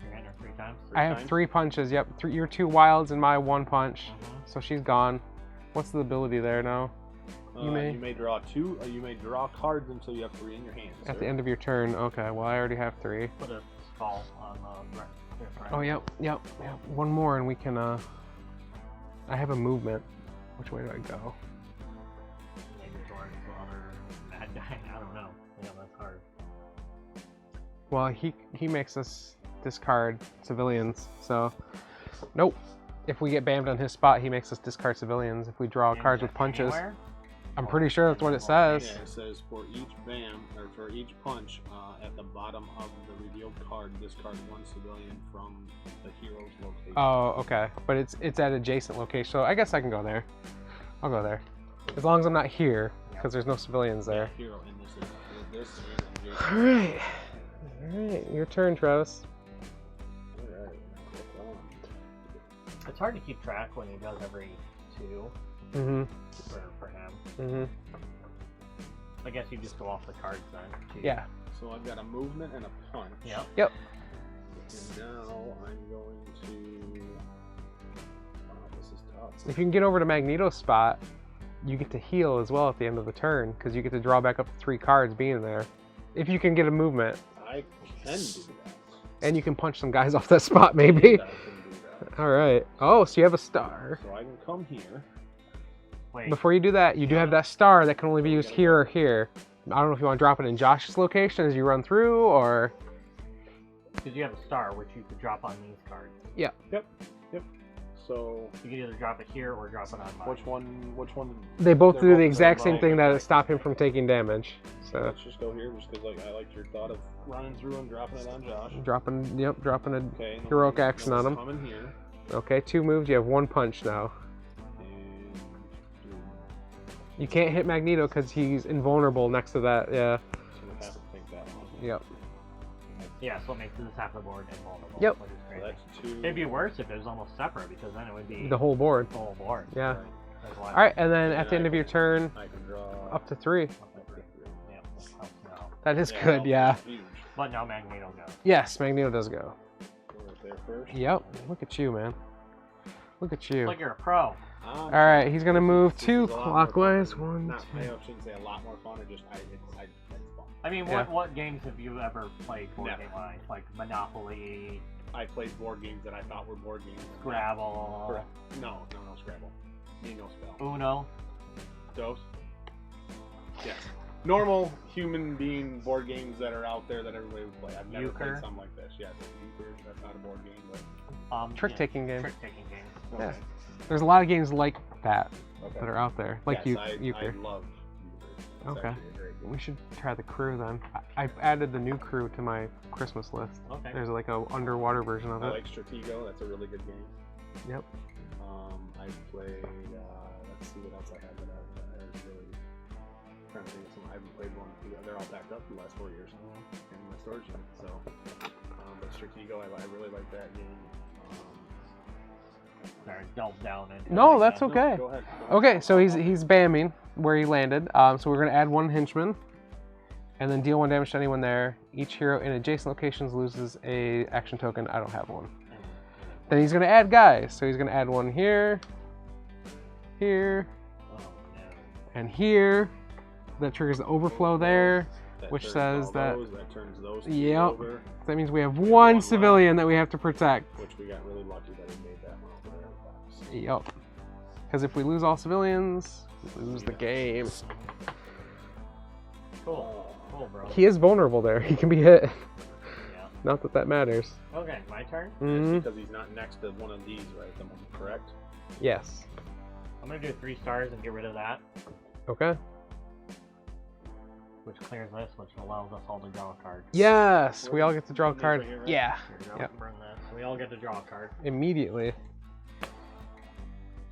You're hitting her 3 times. I have times? 3 punches. Yep. Your 2 wilds and my 1 punch. Mhm. So she's gone. What's the ability there now? You may draw 2. You may draw cards until you have 3 in your hand. At the end of your turn. Okay. Well, I already have 3. Put a skull on the right. Oh, yep. One more and we can, I have a movement. Which way do I go? Maybe towards the other bad guy. I don't know. Yeah, that's hard. Well, he makes us discard civilians, so... Nope. If we get bammed on his spot, he makes us discard civilians. If we draw cards with punches. Anywhere? I'm pretty sure that's what it says. Yeah, it says for each bam, or for each punch, at the bottom of the revealed card, discard 1 civilian from the hero's location. Oh, okay. But it's at adjacent location, so I guess I can go there. I'll go there. As long as I'm not here, because there's no civilians there. Hero in this and adjacent. Alright. Alright, your turn, Travis. Alright, It's hard to keep track when he does every 2 Mm-hmm. for him. Mm-hmm. I guess you just go off the cards then. Too. Yeah. So I've got a movement and a punch. Yep. Yep. And now I'm going to... this is tough. If you can get over to Magneto's spot, you get to heal as well at the end of the turn, because you get to draw back up to 3 cards being there. If you can get a movement. I can do that. And you can punch some guys off that spot, maybe. I can do that. Alright. Oh, so you have a star. So I can come here. Wait. Before you do that, you do have that star that can only be used here or here. I don't know if you want to drop it in Josh's location as you run through, or... Because you have a star, which you could drop on these cards. Yep. So You can either drop it here or drop it on mine. which one? They both They're do the both exact the same wrong thing way. that stop him from taking damage. So Let's just go here, just because I liked your thought of running through and dropping it on Josh. dropping a Okay. and heroic then action on him. Coming here. Okay, 2 moves. You have 1 punch now. And You can't hit Magneto because he's invulnerable next to that. Yeah. so we have to take that one. Yep. Yeah, so it makes this half the board invulnerable. Yep. Which is So crazy. that's 2. It'd be worse if it was almost separate, because then it would be The whole board. the whole board. Yeah. That's why. All right, and then at the end of your turn, I can draw up to 3. Yeah, that helps now. That is good. Yeah. Huge. But now Magneto goes. Yes, Magneto does go. Go right there first. Yep. Look at you, man. Look at you. Like you're a pro. All right, he's gonna move This 2 is a lot more clockwise. fun. 1, Not, 2. I shouldn't say a lot more fun. Or just it's fun. I mean, Yeah. what games have you ever played board Never. game wise? Like Monopoly, I played board games that I thought were board games. Scrabble, Correct. No Scrabble. Me no spell. Uno. Those? Yes. Normal human being board games that are out there that everybody would play. I've never Euchre? played something like this. Yes, Euchre, that's not a board game, but Trick-taking game. Trick-taking game. Yeah. okay. There's a lot of games like that Okay. that are out there, like yes, I Euchre. love Euchre. It's Okay. actually a great game. We should try the crew then. I've added the new crew to my Christmas list. Okay. There's like a underwater version of I it. like Stratego. That's a really good game. Yep. I played. Let's see what else I have that I was really trying to think of some. I haven't played one. They're all packed up for the last 4 years in my storage unit. So, but Stratego, I really like that game. Sorry, delve down into No, it. that's Yeah. okay. Go ahead. Okay, so he's bamming where he landed. So we're gonna add 1 henchman, and then deal 1 damage to anyone there. Each hero in adjacent locations loses a action token. I don't have one. Then he's gonna add guys. So he's gonna add 1 here, here, Oh, no. and here. That triggers the overflow there. That Which turns says all that- those, that turns those two Yep. over, That means we have One one left. civilian that we have to protect. which we got really lucky that we made that one over there. So, Yep. Because if we lose all civilians, we lose the game. Cool. Cool, bro. He is vulnerable there. He can be hit. Yeah. Not that that matters. Okay, my turn. Hmm. That's because he's not next to one of these right at the moment, correct? Yes. I'm gonna do 3 stars and get rid of that, Okay. which clears this, which allows us all to draw a card. Yes. We all get to draw a This card. right here, right? Yeah. Here we go. Yep. Burn this. We all get to draw a card. Immediately.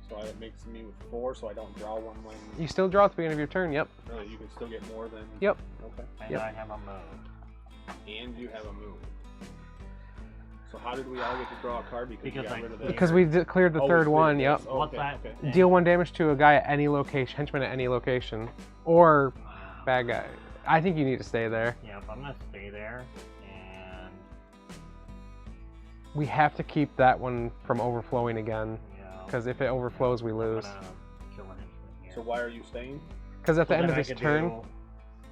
So it makes me with 4, so I don't draw one when. You still draw at the beginning of your turn. Yep. Really, you can still get more than. Yep. Okay. And Yep. I have a move. And you have a move. So how did we all get to draw a card? Because you Because got I- rid of this. Because we cleared the Oh, third we one. cleared Yep. this. Oh, What's okay, that? okay. Deal 1 damage to a guy at any location, henchman at any location, or Wow. bad guy. I think you need to stay there. Yep, I'm gonna stay there, and We have to keep that one from overflowing again, yeah. because if it overflows, we I'm lose. gonna kill an henchman here. So why are you staying? Because at the So end then of I his could turn, do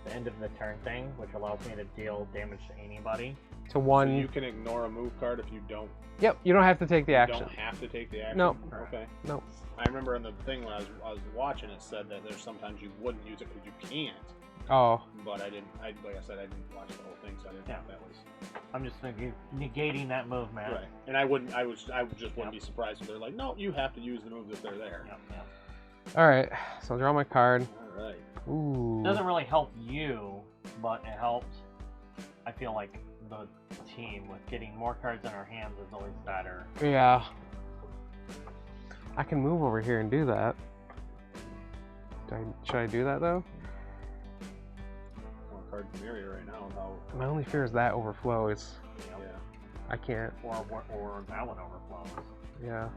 the end of the turn thing, which allows me to deal damage to anybody. to So one. you can ignore a move card if you don't. Yep, you don't have to take the You action. don't have to take the action. No. Okay. No. I remember in the thing when I was watching, it said that there's sometimes you wouldn't use it because you can't. Oh, But I didn't. Like I said, I didn't watch the whole thing, so I didn't know Yeah. if that was I'm just negating that movement. right. And I wouldn't. I just wouldn't be surprised if they're like, no, you have to use the moves if they're there. Yep, yep. all right. So I'll draw my card. All right. Ooh. Doesn't really help you, but it helps. I feel like the team with getting more cards in our hands is always better. Yeah. I can move over here and do that. Should I do that though? One card from area right now. How? My only fear is that overflows. Yep. Yeah. I can't. Or that one overflows. Yeah.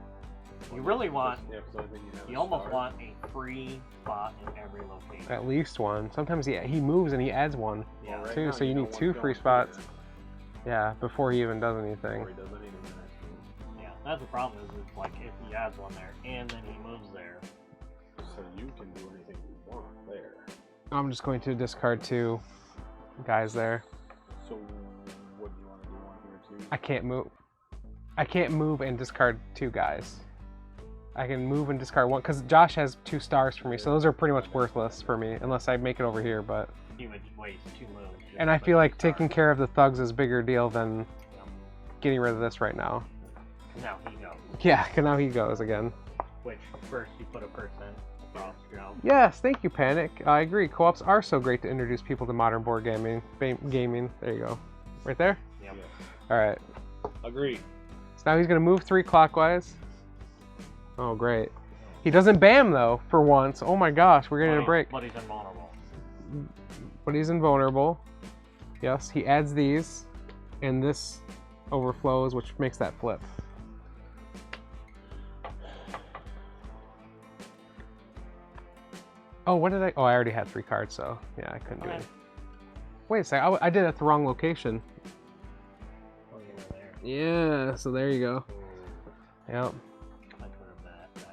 You really want. Yeah, 'cause the only thing you have You is almost stars. want a free spot in every location. At least one. Sometimes he moves and he adds one. Yeah. Well, right Two, now, so you know need one's 2 going free through spots. there Yeah, before he even does anything. before he does anything the next move. Yeah, that's the problem. Is it's like if he adds one there and then he moves there. So you can do anything you want there. I'm just going to discard 2 guys there. So what do you want to do on here too? I can't move. I can't move and discard 2 guys. I can move and discard 1 because Josh has 2 stars for me, so those are pretty much worthless for me unless I make it over here. But He would waste 2 moves. just and I to feel like start. taking care of the thugs is a bigger deal than Yep. getting rid of this right now. Now he goes. Yeah, now he goes again. Which first you put a person across, you know. Yes, thank you, Panic. I agree. Co-ops are so great to introduce people to modern board gaming. Gaming. There you go. Right there? Yep. All right. Agree. So now he's going to move 3 clockwise. Oh, great. He doesn't bam, though, for once. Oh my gosh, we're getting a break. But he's invulnerable. But he's invulnerable. Yes, he adds these, and this overflows, which makes that flip. Oh, what did I... Oh, I already had 3 cards, so yeah, I couldn't do it. Wait a sec, I did it at the wrong location. Oh, you were there. Yeah, so there you go. Yep. I could have bad.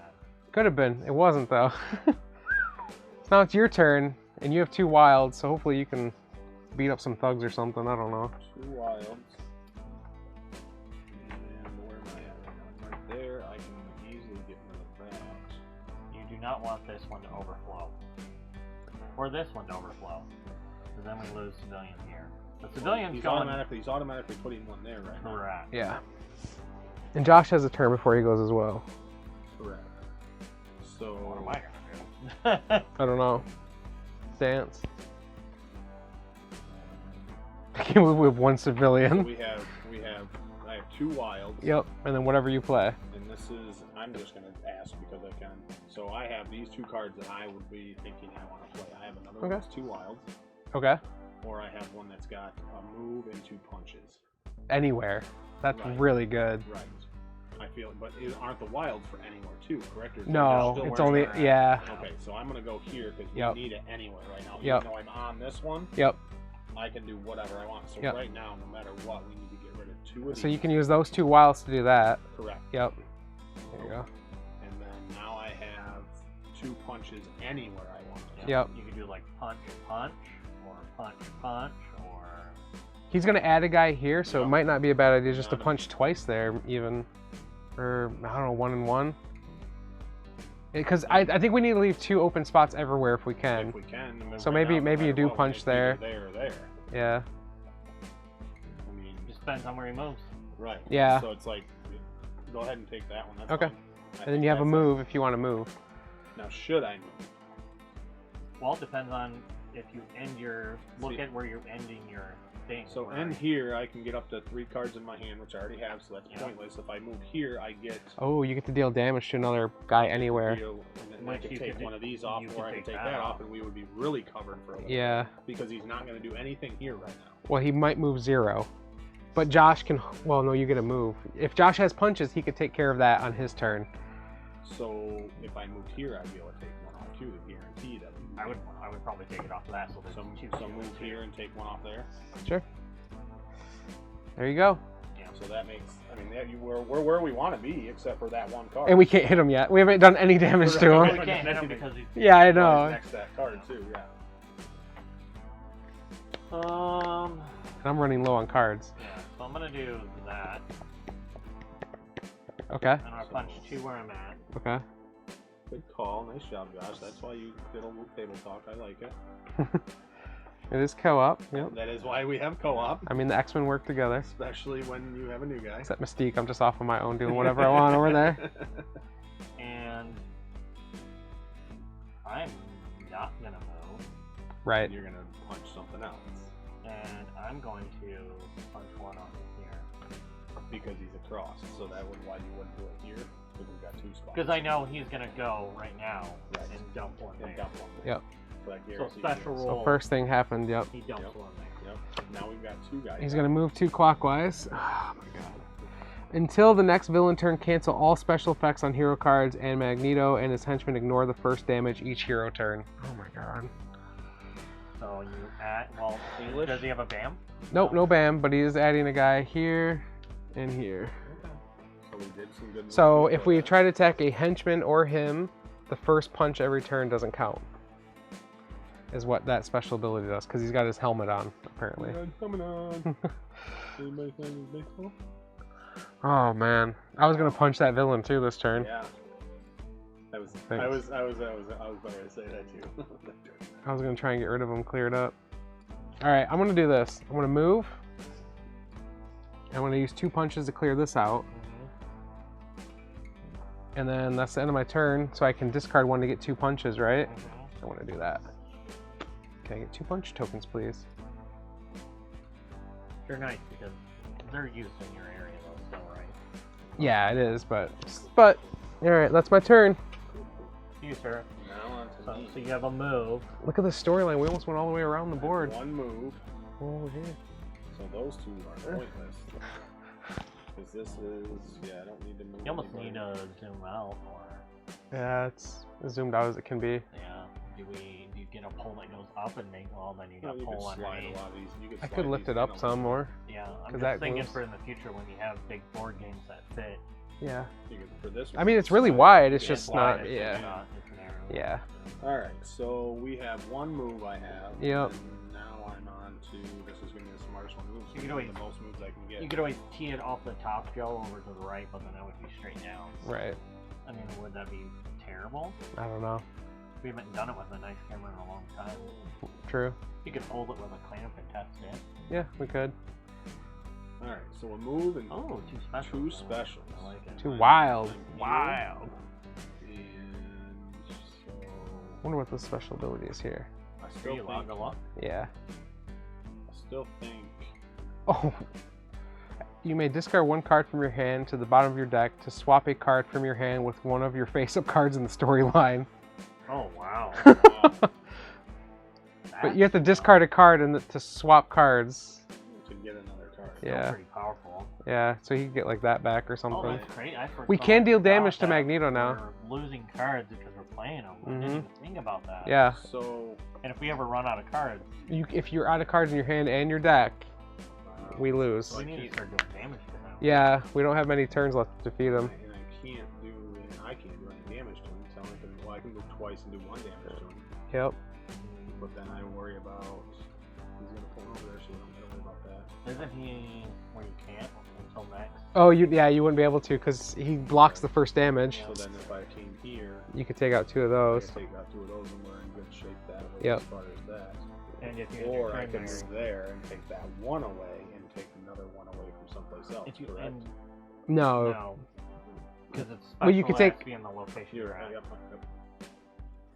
Could have been. It wasn't, though. So now it's your turn, and you have 2 wilds, so hopefully you can beat up some thugs or something. I don't know. 2 wilds. And where am I at right now? I'm right there. I can easily get rid of that. You do not want this one to overflow. Or this one to overflow. Because then we lose civilian here. The civilian's he's going... automatically putting one there right now. Correct. Yeah. And Josh has a turn before he goes as well. Correct. So What am I going to do? I don't know. Dance. I can't believe we have 1 So civilian. I have 2 wilds. Yep, and then whatever you play. And this is, I'm just going to ask because I can. So I have these 2 cards that I would be thinking I want to play. I have another one Okay. that's 2 wilds, Okay. or I have one that's got a move and 2 punches. Anywhere. That's Right. really good. Right. I feel, but aren't the wilds for anywhere too, correct? Or is it No, still it's where only, they're at? yeah. Okay, so I'm going to go here because Yep. we need it anyway right now. Yep. Even though I'm on this one, Yep. I can do whatever I want. So Yep. right now, no matter what, we need to get rid of 2 of these. So you can use those 2 wilds to do that. Correct. Yep. There you go. And then now I have 2 punches anywhere I want. Yep. You could do like punch, punch, or punch, punch, or... He's going to add a guy here, so it Yep. might not be a bad idea just to No. punch twice there, even. Or, I don't know, 1 and 1. Because I think we need to leave 2 open spots everywhere if we can. If we can. And then So right maybe- now, no maybe you matter do what, punch it's there. either there or there. Yeah. I mean, Just depends on where he moves. right. Yeah. So it's like, go ahead and take that one. That's Okay. fine. I And then think you have a that's it. move if you want to move. Now, should I move? Well, it depends on if you end your... Look See. at where you're ending your thing. So where- in here, I can get up to 3 cards in my hand, which I already have, so that's Yeah. pointless. If I move here, I get... Oh, you get to deal damage to another guy anywhere. deal, and then I Which could you take could one do- of these off, you or could I could take take that that off. off, and we would be really covered for a little Yeah. bit. Because he's not going to do anything here right now. Well, he might move 0. But Josh can... Well, no, you get a move. If Josh has punches, he could take care of that on his turn. So if I moved here, I'd be able to take one off too, guaranteed. I would probably take it off of that, so there's So, 2 so move here and take one off there. Sure. There you go. Yeah. So that makes, I mean, we're where we want to be, except for that 1 card. And we can't hit him yet. We haven't done any damage to Well, him. we can't hit him because he's... Yeah, I Well, know. he's next to that card too, yeah. I'm running low on cards. Yeah, so I'm gonna do that. Okay. And I'll punch 2 where I'm at. Okay. Good call, nice job, Josh. That's why you did a little table talk. I like it. It is co-op. Yep. That is why we have co-op, I mean, the X-Men work together. especially when you have a new guy. Except Mystique, I'm just off on my own doing whatever I want over there. And I'm not gonna move. Right. You're gonna punch something else And I'm going to punch 1 off of here. because he's across. So that would why you wouldn't do it here because we've got 2 spots. Because I know he's gonna go right now Right. and dump 1 And there. dump one. Yep. So, that So guarantees special you. roll. So first thing happened, yep. He dumps Yep. 1 there. Yep. Now we've got 2 guys. He's going to move 2 clockwise. Oh my god. Until the next villain turn, cancel all special effects on hero cards, and Magneto and his henchmen ignore the first damage each hero turn. Oh my god. So you add, well, English? does he have a BAM? Nope, no bam, but he is adding a guy here and here. Okay. So we did some good. So moves if we there. try to attack a henchman or him, the first punch every turn doesn't count. Is what that special ability does, because he's got his helmet on, apparently. Coming on. Anybody playing this baseball? Oh man, I was gonna punch that villain too this turn. Yeah. I was Thanks. about to say that too. I was gonna try and get rid of him, clear it up. All right, I'm gonna do this. I'm gonna move. I'm gonna use 2 punches to clear this out, And then that's the end of my turn, so I can discard one to get 2 punches, right? Mhm. I want to do that. Can I get 2 punch tokens, please? They're nice because they're used in your area though, still, right? Yeah, it is, but all right, that's my turn. You, sir. Now on to me. So you have a move. Look at the storyline. We almost went all the way around the I have board. one move. Over here. So those two are pointless. Because this is, yeah, I don't need to move. You almost anybody. need to zoom out, or Yeah, it's as zoomed out as it can be. yeah. Do you get a pole that goes up and make? Well, then you No, got you pole could slide a underneath. lot of these. You could I slide could lift these it up in a some little more. Yeah, I'm 'Cause just that thinking moves. for in the future when you have big board games that fit. Yeah. bit. You could, for this I one, mean, you it's could really slide wide. it. It's Yeah, just it's not. wide, Yeah. It's narrow. Yeah. Alright, so we have one move I have. Yep. And now I'm on to, this is going to be the smartest one moves. You could always- the most moves I can get. You could always tee it off the top, Joe, over to the right, but then that would be straight down. Right. I mean, would that be terrible? I don't know. We haven't done it with a nice camera in a long time. True. You could hold it with a clamp and test it. Yeah, we could. Alright, so a move and Oh, two specials. two specials. I like it. Too wild. I'm here. Wild. And so Wonder what the special ability is here. I Do still you log think, a lot? Yeah. I still think Oh. You may discard 1 card from your hand to the bottom of your deck to swap a card from your hand with one of your face-up cards in the storyline. Oh, wow. But you have to discard a card to swap cards. to get another card. Yeah. Pretty powerful. Yeah, so he can get like that back or Oh, something. that's great. I We forgot can deal damage to that Magneto now. We're losing cards because we're playing them. I didn't even think about that. Yeah. So And if we ever run out of cards, If you're out of cards in your hand and your deck, we lose. we need to start doing damage to them. Yeah, we don't have many turns left to defeat him. and I can't do any damage to him. So I can move twice and do 1 damage to him. Yep. But then I worry about he's gonna pull over there, so I don't worry about that. Isn't he where you can't until next? Oh, you wouldn't be able to because he blocks the first damage. So then if I came here, You could take out 2 of I those. could take out 2 of those and we're in good shape that way Yep. as far as that. And if you Or I end can your move there and take that 1 away and take another 1 away from someplace else. if you correct? end No. no, because it's Well, you special, could it has take- to be in the location Here, you're at. yep.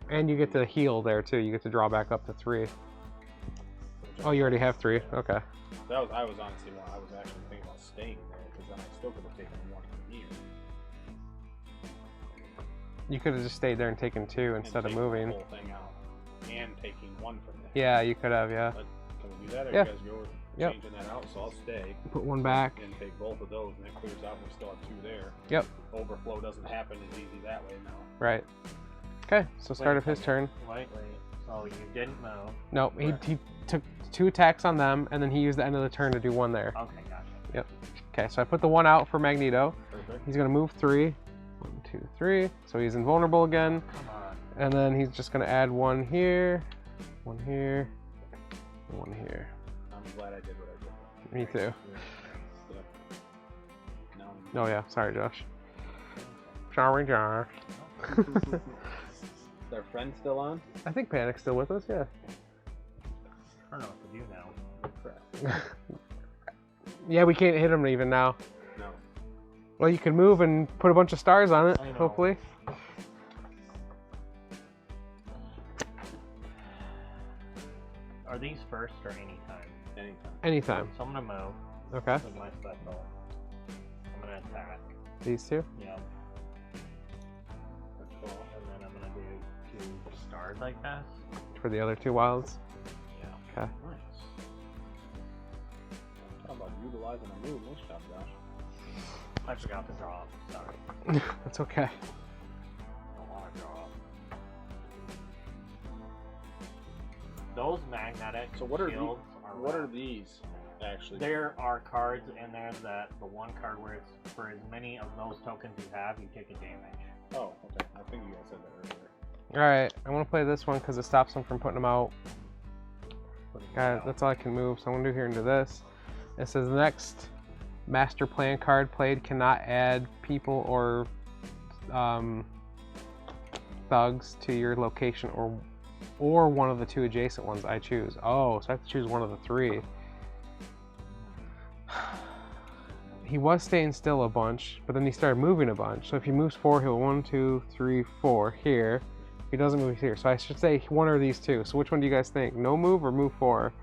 And you get to heal there too. You get to draw back up to 3. Oh, you already have 3. Okay. I was honestly, I was actually thinking about staying there because then I still could have taken 1 from here. You could have just stayed there and taken 2 and instead of taken moving. the whole thing out and taking 1 from there. Yeah, you could have. Yeah. But can we do that? Or Yeah. you guys go with Yep. changing that out? So I'll stay Put 1 back. and take both of those, and that clears out. We still have 2 there. Yep. Overflow doesn't happen as easy that way now. Right. Okay. So start of his turn. Wait. So you didn't move. Nope. Correct. He took 2 attacks on them, and then he used the end of the turn to do 1 there. Okay, gotcha. Yep. Okay. So I put the 1 out for Magneto. Perfect. He's gonna move 3. 1, 2, 3. So he's invulnerable again. Come on. And then he's just gonna add 1 here, 1 here, and 1 here. I'm glad I did what I did. Me too. Yep. Now Oh yeah, sorry Josh. Sorry Josh. is our friend still on? I think Panic's still with us, yeah. I don't know what to do now. Crap. Yeah, we can't hit him even now. No. Well, you can move and put a bunch of stars on it, I know. hopefully. Are these first or anytime? Anytime. Anytime. So I'm gonna move. Okay. With my special. I'm gonna attack. These 2? Yep. That's cool. And then I'm gonna do 2 stars, I guess. For the other 2 wilds. Yeah. Okay. Nice. How about utilizing a move? Nice job, Josh. I forgot to draw. Sorry. That's okay. I don't want to draw. Those magnetic So what are shields are What are rough. these actually? There are cards in there that the 1 card where it's for as many of those tokens you have, you take a damage. Oh, okay. I think you guys said that earlier. Alright, I want to play this one because it stops him from putting them out. That's all I can move, so I'm going to do here into this. It says the next master plan card played cannot add people or thugs to your location or one of the 2 adjacent ones I choose. Oh, so I have to choose one of the 3. he was staying still a bunch, but then he started moving a bunch. So if he moves 4, he'll 1, 2, 3, 4 here. If he doesn't move here, so I should say one of these two. So which one do you guys think? No move or move 4?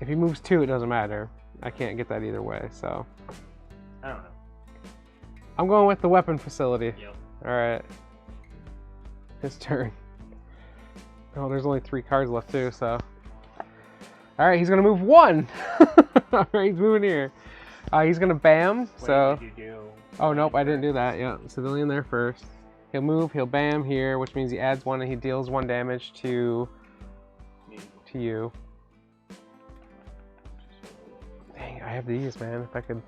If he moves 2, it doesn't matter. I can't get that either way, so. I don't know. I'm going with the weapon facility. Yep. All right. His turn. Oh, there's only 3 cards left too, so. All right, he's gonna move 1. All right, he's moving here. He's gonna bam. So. What did you do? Oh nope, I didn't do that. Yeah, civilian there first. He'll move. He'll bam here, which means he adds 1 and he deals 1 damage to you. Dang, I have these, man. If I could.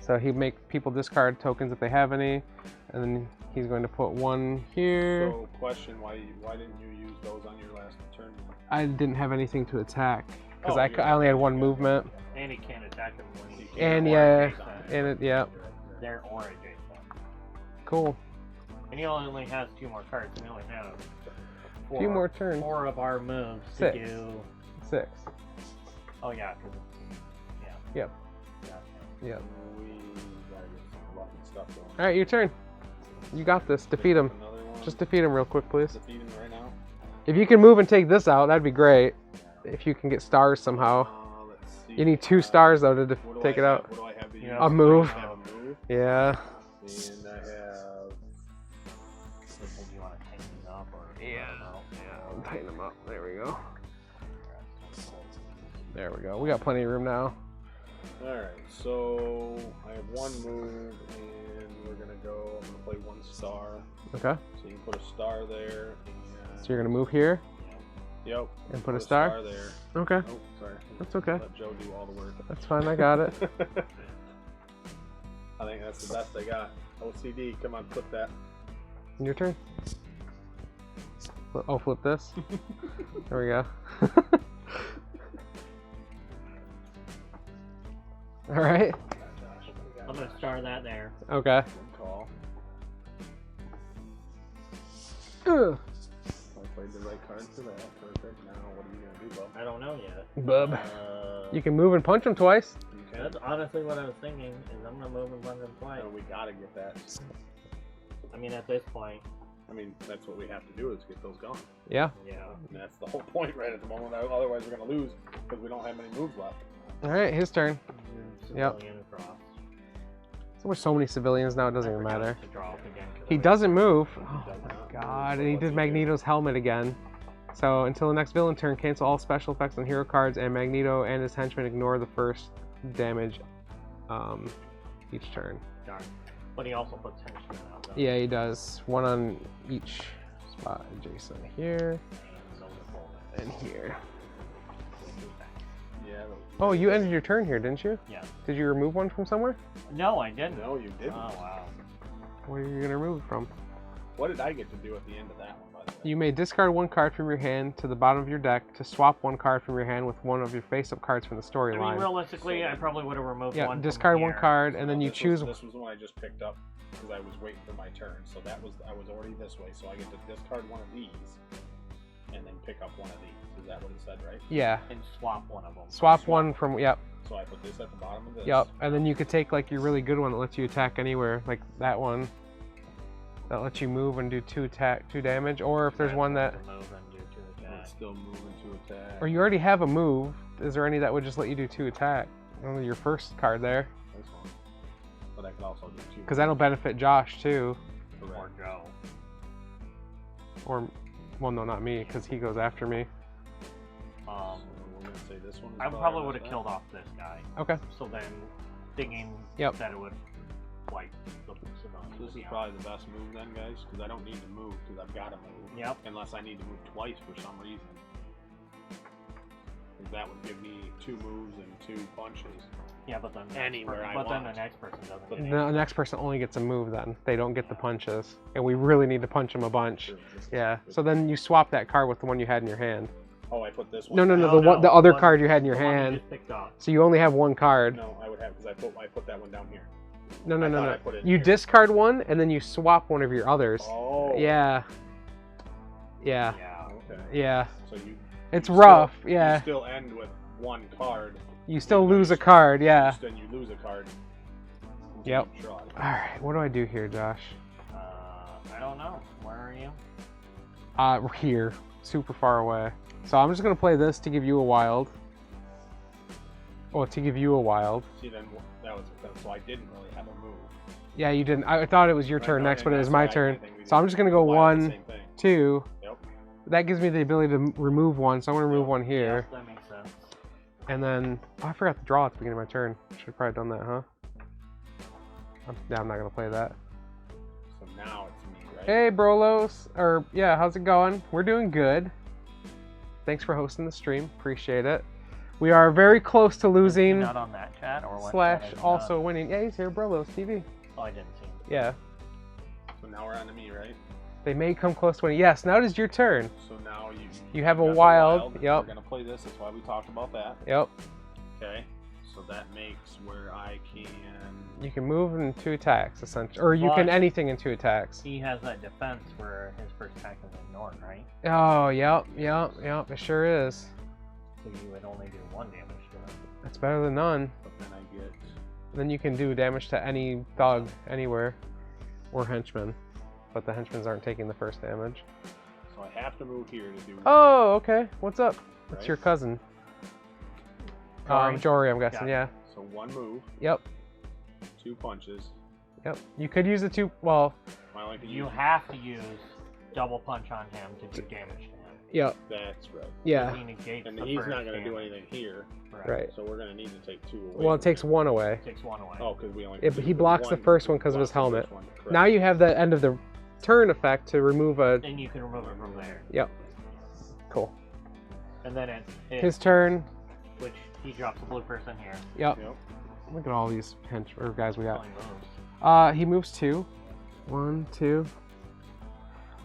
So he'd make people discard tokens if they have any, and then he's going to put 1 here. So, question: Why didn't you use those on your last turn? I didn't have anything to attack because Oh, I only had 1 movement. And he can't attack him when he And or yeah, adjacent. and it, yeah, They're or adjacent. cool. And he only has 2 more cards. And we only have A few more turns. 4 of our moves 6. to do. 6. Oh yeah, because Yep. yeah. Yep. We gotta get some lucky stuff going. All right, your turn. You got this. Defeat him. Another one. Just defeat him real quick, please. defeat him right now. If you can move and take this out, that'd be great. If you can get stars somehow. Let's see. You need 2 stars though to What do take I it have? out. What do I have to use? A move. I have a move. Yeah. And I have. So do you want to tighten these up or? Yeah. I'll tighten them up. There we go. There we go. We got plenty of room now. Alright, so I have 1 move, and we're gonna go. I'm gonna play 1 star. Okay. So you can put a star there. And, So you're gonna move here yep. and put a star. there. Okay. Oh, sorry. That's okay. Let Joe do all the work. That's fine. I got it. I think that's the best I got. OCD, come on, flip that. Your turn. Oh, flip this. There we go. All right. I'm gonna star that there. Okay. Good call. Ugh. I played the right card for that. Perfect. Now, what are you gonna do, Bub? I don't know yet. Bub. Uh, You can move and punch him twice. You can. That's honestly what I was thinking. Is I'm gonna move and punch him twice. No, we gotta get that. I mean, at this point, I mean, that's what we have to do is get those going. Yeah. yeah. And that's the whole point right at the moment. Otherwise, we're gonna lose because we don't have many moves left. All right. His turn. Yep. Civilian across. So there's so many civilians now. It doesn't even matter. To draw up again, 'cause He I- doesn't move. Oh does my not god. move, And he so did what's he Magneto's helmet again. So until the next villain turn, cancel all special effects on hero cards, and Magneto and his henchmen ignore the first damage each turn. Darn. But he also puts henchmen out. Though. Yeah, he does. 1 on each spot. Jason here And those are full. and here. Yeah. Oh, you ended your turn here, didn't you? Yeah. Did you remove 1 from somewhere? No, I didn't. No, you didn't. Oh wow. Where are you gonna remove it from? What did I get to do at the end of that one, by the way? You may discard 1 card from your hand to the bottom of your deck to swap 1 card from your hand with 1 of your face-up cards from the I storyline. mean, realistically, I probably would have removed Yeah, one. from discard 1 here. card, and then No, you this choose. This was the one I just picked up because I was waiting for my turn. So that was I was already this way. So I get to discard 1 of these and then pick up 1 of these. Is that what it said, right? Yeah. And swap one of them. Swap 1 from. Yep. So I put this at the bottom of this. Yep. And then you could take like your really good one that lets you attack anywhere, like that one. That lets you move and do 2 damage, or if there's one that. Move and do 2 And attack. it's still moving to attack. Or you already have a move. Is there any that would just let you do 2 attack? Only your first card there. This one. But I could also do 2. Because that'll benefit Josh too. Or Joe. Or, well, no, not me, because he goes after me. So we're gonna say this one. Is I better probably than would have that. killed off this guy. Okay. So then, thinking Yep. that it would wipe the civilians. So this is out. probably the best move then, guys, because I don't need to move because I've got to move. Yep. Unless I need to move twice for some reason. 'Cause that would give me 2 moves and 2 punches. Yeah, but then Anywhere I but then the want. next person doesn't. But get The next person only gets a move then. They don't get the punches. And we really need to punch them a bunch. Sure, this is Yeah. good. So then you swap that card with the one you had in your hand. Oh, I put this one. No, no, no, No, the one, the other one- card you had in your the one you hand. just picked up. So you only have 1 card. No, I would have because I put that one down here. No, no, I no, thought no. I put it in You here. discard 1 and then you swap one of your others. Oh. Yeah. Yeah. Yeah. Okay. Yeah. So you. It's you rough. Still, Yeah. You still end with one card. You still lose a card, yeah. Then you lose a card. Yep. You draw it. Alright, what do I do here, Josh? I don't know. Where are you? We're here. Super far away. So I'm just gonna play this to give you a wild. Oh, to give you a wild. See, then that was so I didn't really have a move. Yeah, you didn't. I thought it was your turn next, but it was my turn. So I'm just gonna go Wild, 1, same thing. 2. Yep. That gives me the ability to remove one, so I'm gonna remove one here. Yeah, that makes sense. And then, oh, I forgot to draw at the beginning of my turn. Should have probably done that, huh? Yeah, I'm not gonna play that. So now it's me, right? Hey, Brolos. Or, yeah, how's it going? We're doing good. Thanks for hosting the stream. Appreciate it. We are very close to losing. Not on that chat or what? / also winning. Yeah, he's here, Brolos TV. Oh, I didn't see him. Yeah. So now we're on to me, right? They may come close to winning. Yes, now it is your turn. So now You have a got the wild. Yep. We're gonna play this. That's why we talked about that. Yep. Okay. So that makes where I can. You can move in 2 attacks, essentially. Or you But- can anything in 2 attacks. He has that defense where his first attack is ignored, right? Oh, yep. It sure is. So you would only do 1 damage to him. That's better than none. But then I get. Then you can do damage to any thug anywhere. Or henchman. But the henchmen aren't taking the first damage. So I have to move here to do. Oh, okay. What's up? It's Right. your cousin. Jory? Jory, I'm guessing, yeah. So 1 move, Yep. 2 punches. Yep. You could use the 2, well, I like to You use. have to use double punch on him to do damage to him. yep. That's right. Yeah. He negates And the he's first not gonna do damage. anything here. Right. So we're gonna need to take 2 away. Well, it from takes him. 1 away. Takes 1 away. Oh, because we only. Yeah, but he blocks the first one 'cause of his blocks the helmet. first one, correct. Now you have the end of the turn effect to remove a... And you can remove it from there. Yep. Cool. And then it His turn. which he drops a blue person here. Yep. Yep. Look at all these guys we got. Only moves. He moves 2. 1, 2.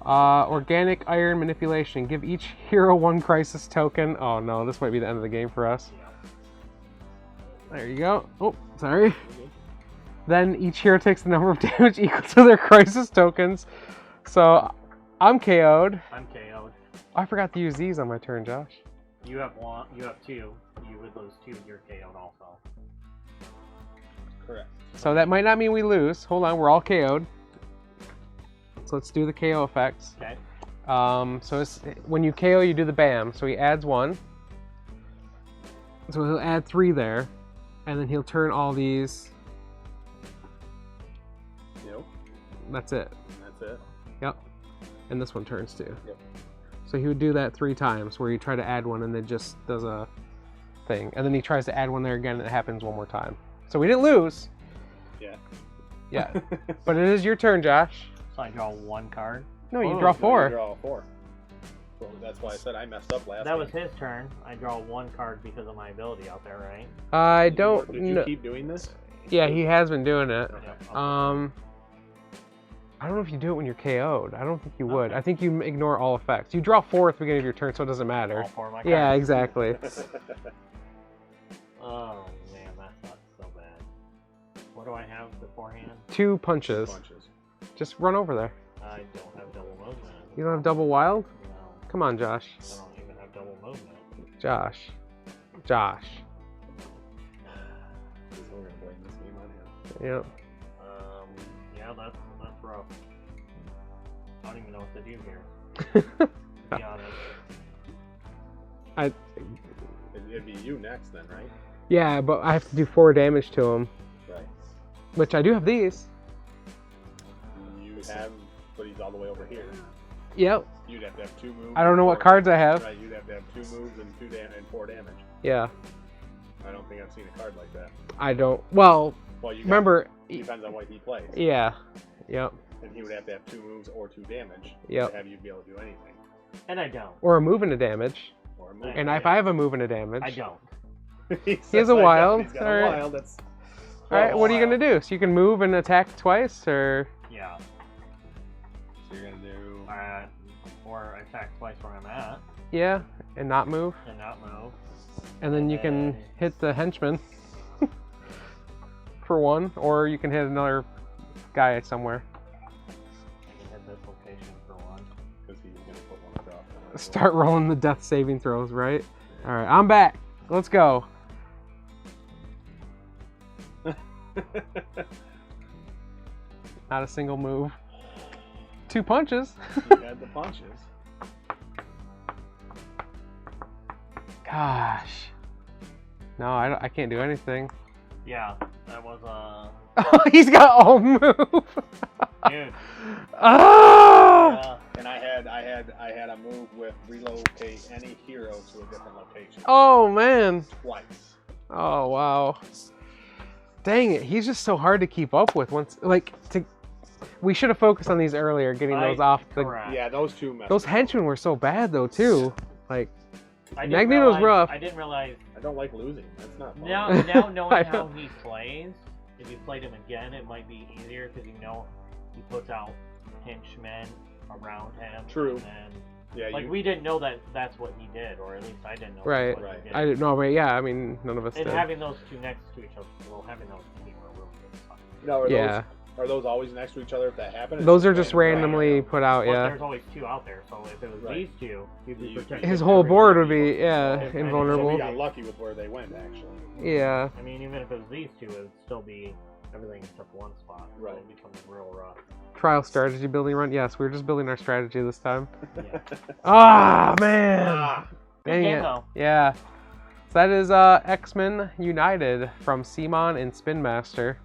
Organic iron manipulation. Give each hero 1 crisis token. Oh no, this might be the end of the game for us. Yeah. There you go. Oh, sorry. Then each hero takes the number of damage equal to their crisis tokens. So I'm KO'd. I'm KO'd. I forgot to use these on my turn, Josh. You have 1. You have 2. You would lose 2. You're KO'd also. Correct. So that might not mean we lose. Hold on, we're all KO'd. So let's do the KO effects. Okay. So it's, when you KO, you do the BAM. So he adds 1. So he'll add 3 there. And then he'll turn all these. Yep. That's it. That's it. Yep. And this one turns too. Yep. So he would do that 3 times where he try to add 1 and then just does a thing. And then he tries to add 1 there again and it happens 1 more time. So we didn't lose. Yeah. Yeah. But it is your turn, Josh. So I draw 1 card. No, you Oh, draw No, 4. you draw 4. So that's why I said I messed up last That was game. his turn. I draw 1 card because of my ability out there, right? I don't Did you know. keep doing this? Yeah, he has been doing it. Yep. I don't know if you do it when you're KO'd. I don't think you would. Okay. I think you ignore all effects. You draw 4 at the beginning of your turn, so it doesn't matter. All 4 of my Yeah, cards. exactly. Oh man, that's not so bad. What do I have beforehand? 2 punches. Punches. Just run over there. I don't have double movement. You don't have double wild? No, Come on, Josh. I don't even have double movement. Josh. Josh. So we're gonna blame this game on him. Yep. Yeah, that's rough. I don't even know what to do here. To be honest. It'd be you next then, right? Yeah, but I have to do 4 damage to him. Right. Which I do have these. You have, but he's all the way over here. Yep. You'd have to have 2 moves. I don't know what cards I have. Right, you'd have to have 2 moves and 4 damage. Yeah. I don't think I've seen a card like that. I don't. Well, Well, you remember. depends on what he plays. Yeah. Yep. And he would have to have 2 moves or 2 damage Yep. to have you be able to do anything. And I don't. Or a move and a damage. Or a move. And if I have a move and a damage. I don't. he has a wild. He's got Alright. a wild. That's. Alright, what are you wild. gonna do? So you can move and attack twice, or. Yeah. So you're gonna do. Or attack twice where I'm at Yeah, and not move. and not move. And then you can hit the henchman. For 1, or you can hit another guy somewhere. I can hit this location for 1. Because he's gonna put 1 across. Start rolling the death saving throws, right? Alright, I'm back. Let's go. Not a single move. 2 punches. You had the punches. Gosh. No, I can't do anything. Yeah, that was He's got all move. dude. Ah! And I had a move with relocate any hero to a different location. Oh man. Twice. Oh wow. Dang it, he's just so hard to keep up with. We should have focused on these earlier, getting those off the. Correct. Yeah, those two. Messed Those up. henchmen were so bad though too. Like I didn't Magneto's realize- rough. I didn't realize. I don't like losing. That's not fun. Now knowing I how know. he plays, if you played him again, it might be easier because you know he puts out henchmen around him. True. And then, Yeah, like we didn't know that that's what he did, or at least I didn't know. Right. That's what he did. I didn't know, but yeah, I mean none of us And did. having those two next to each other, well, having those two were really good stuff. No, Yeah. Are those always next to each other if that happens? Those are just random. randomly put out, Well, yeah. there's always two out there, so if it was Right. these two, you'd be You- protected. His whole board would be, every- yeah, And- So invulnerable. we got lucky with where they went, actually. Yeah. I mean, even if it was these two, it would still be everything except one spot. So Right. it becomes real rough. Trial strategy building run. Yes, we were just building our strategy this time. Yeah. Ah, man. Ah, Good Dang game, it. though. Yeah. So that is X-Men United from CMON and Spin Master.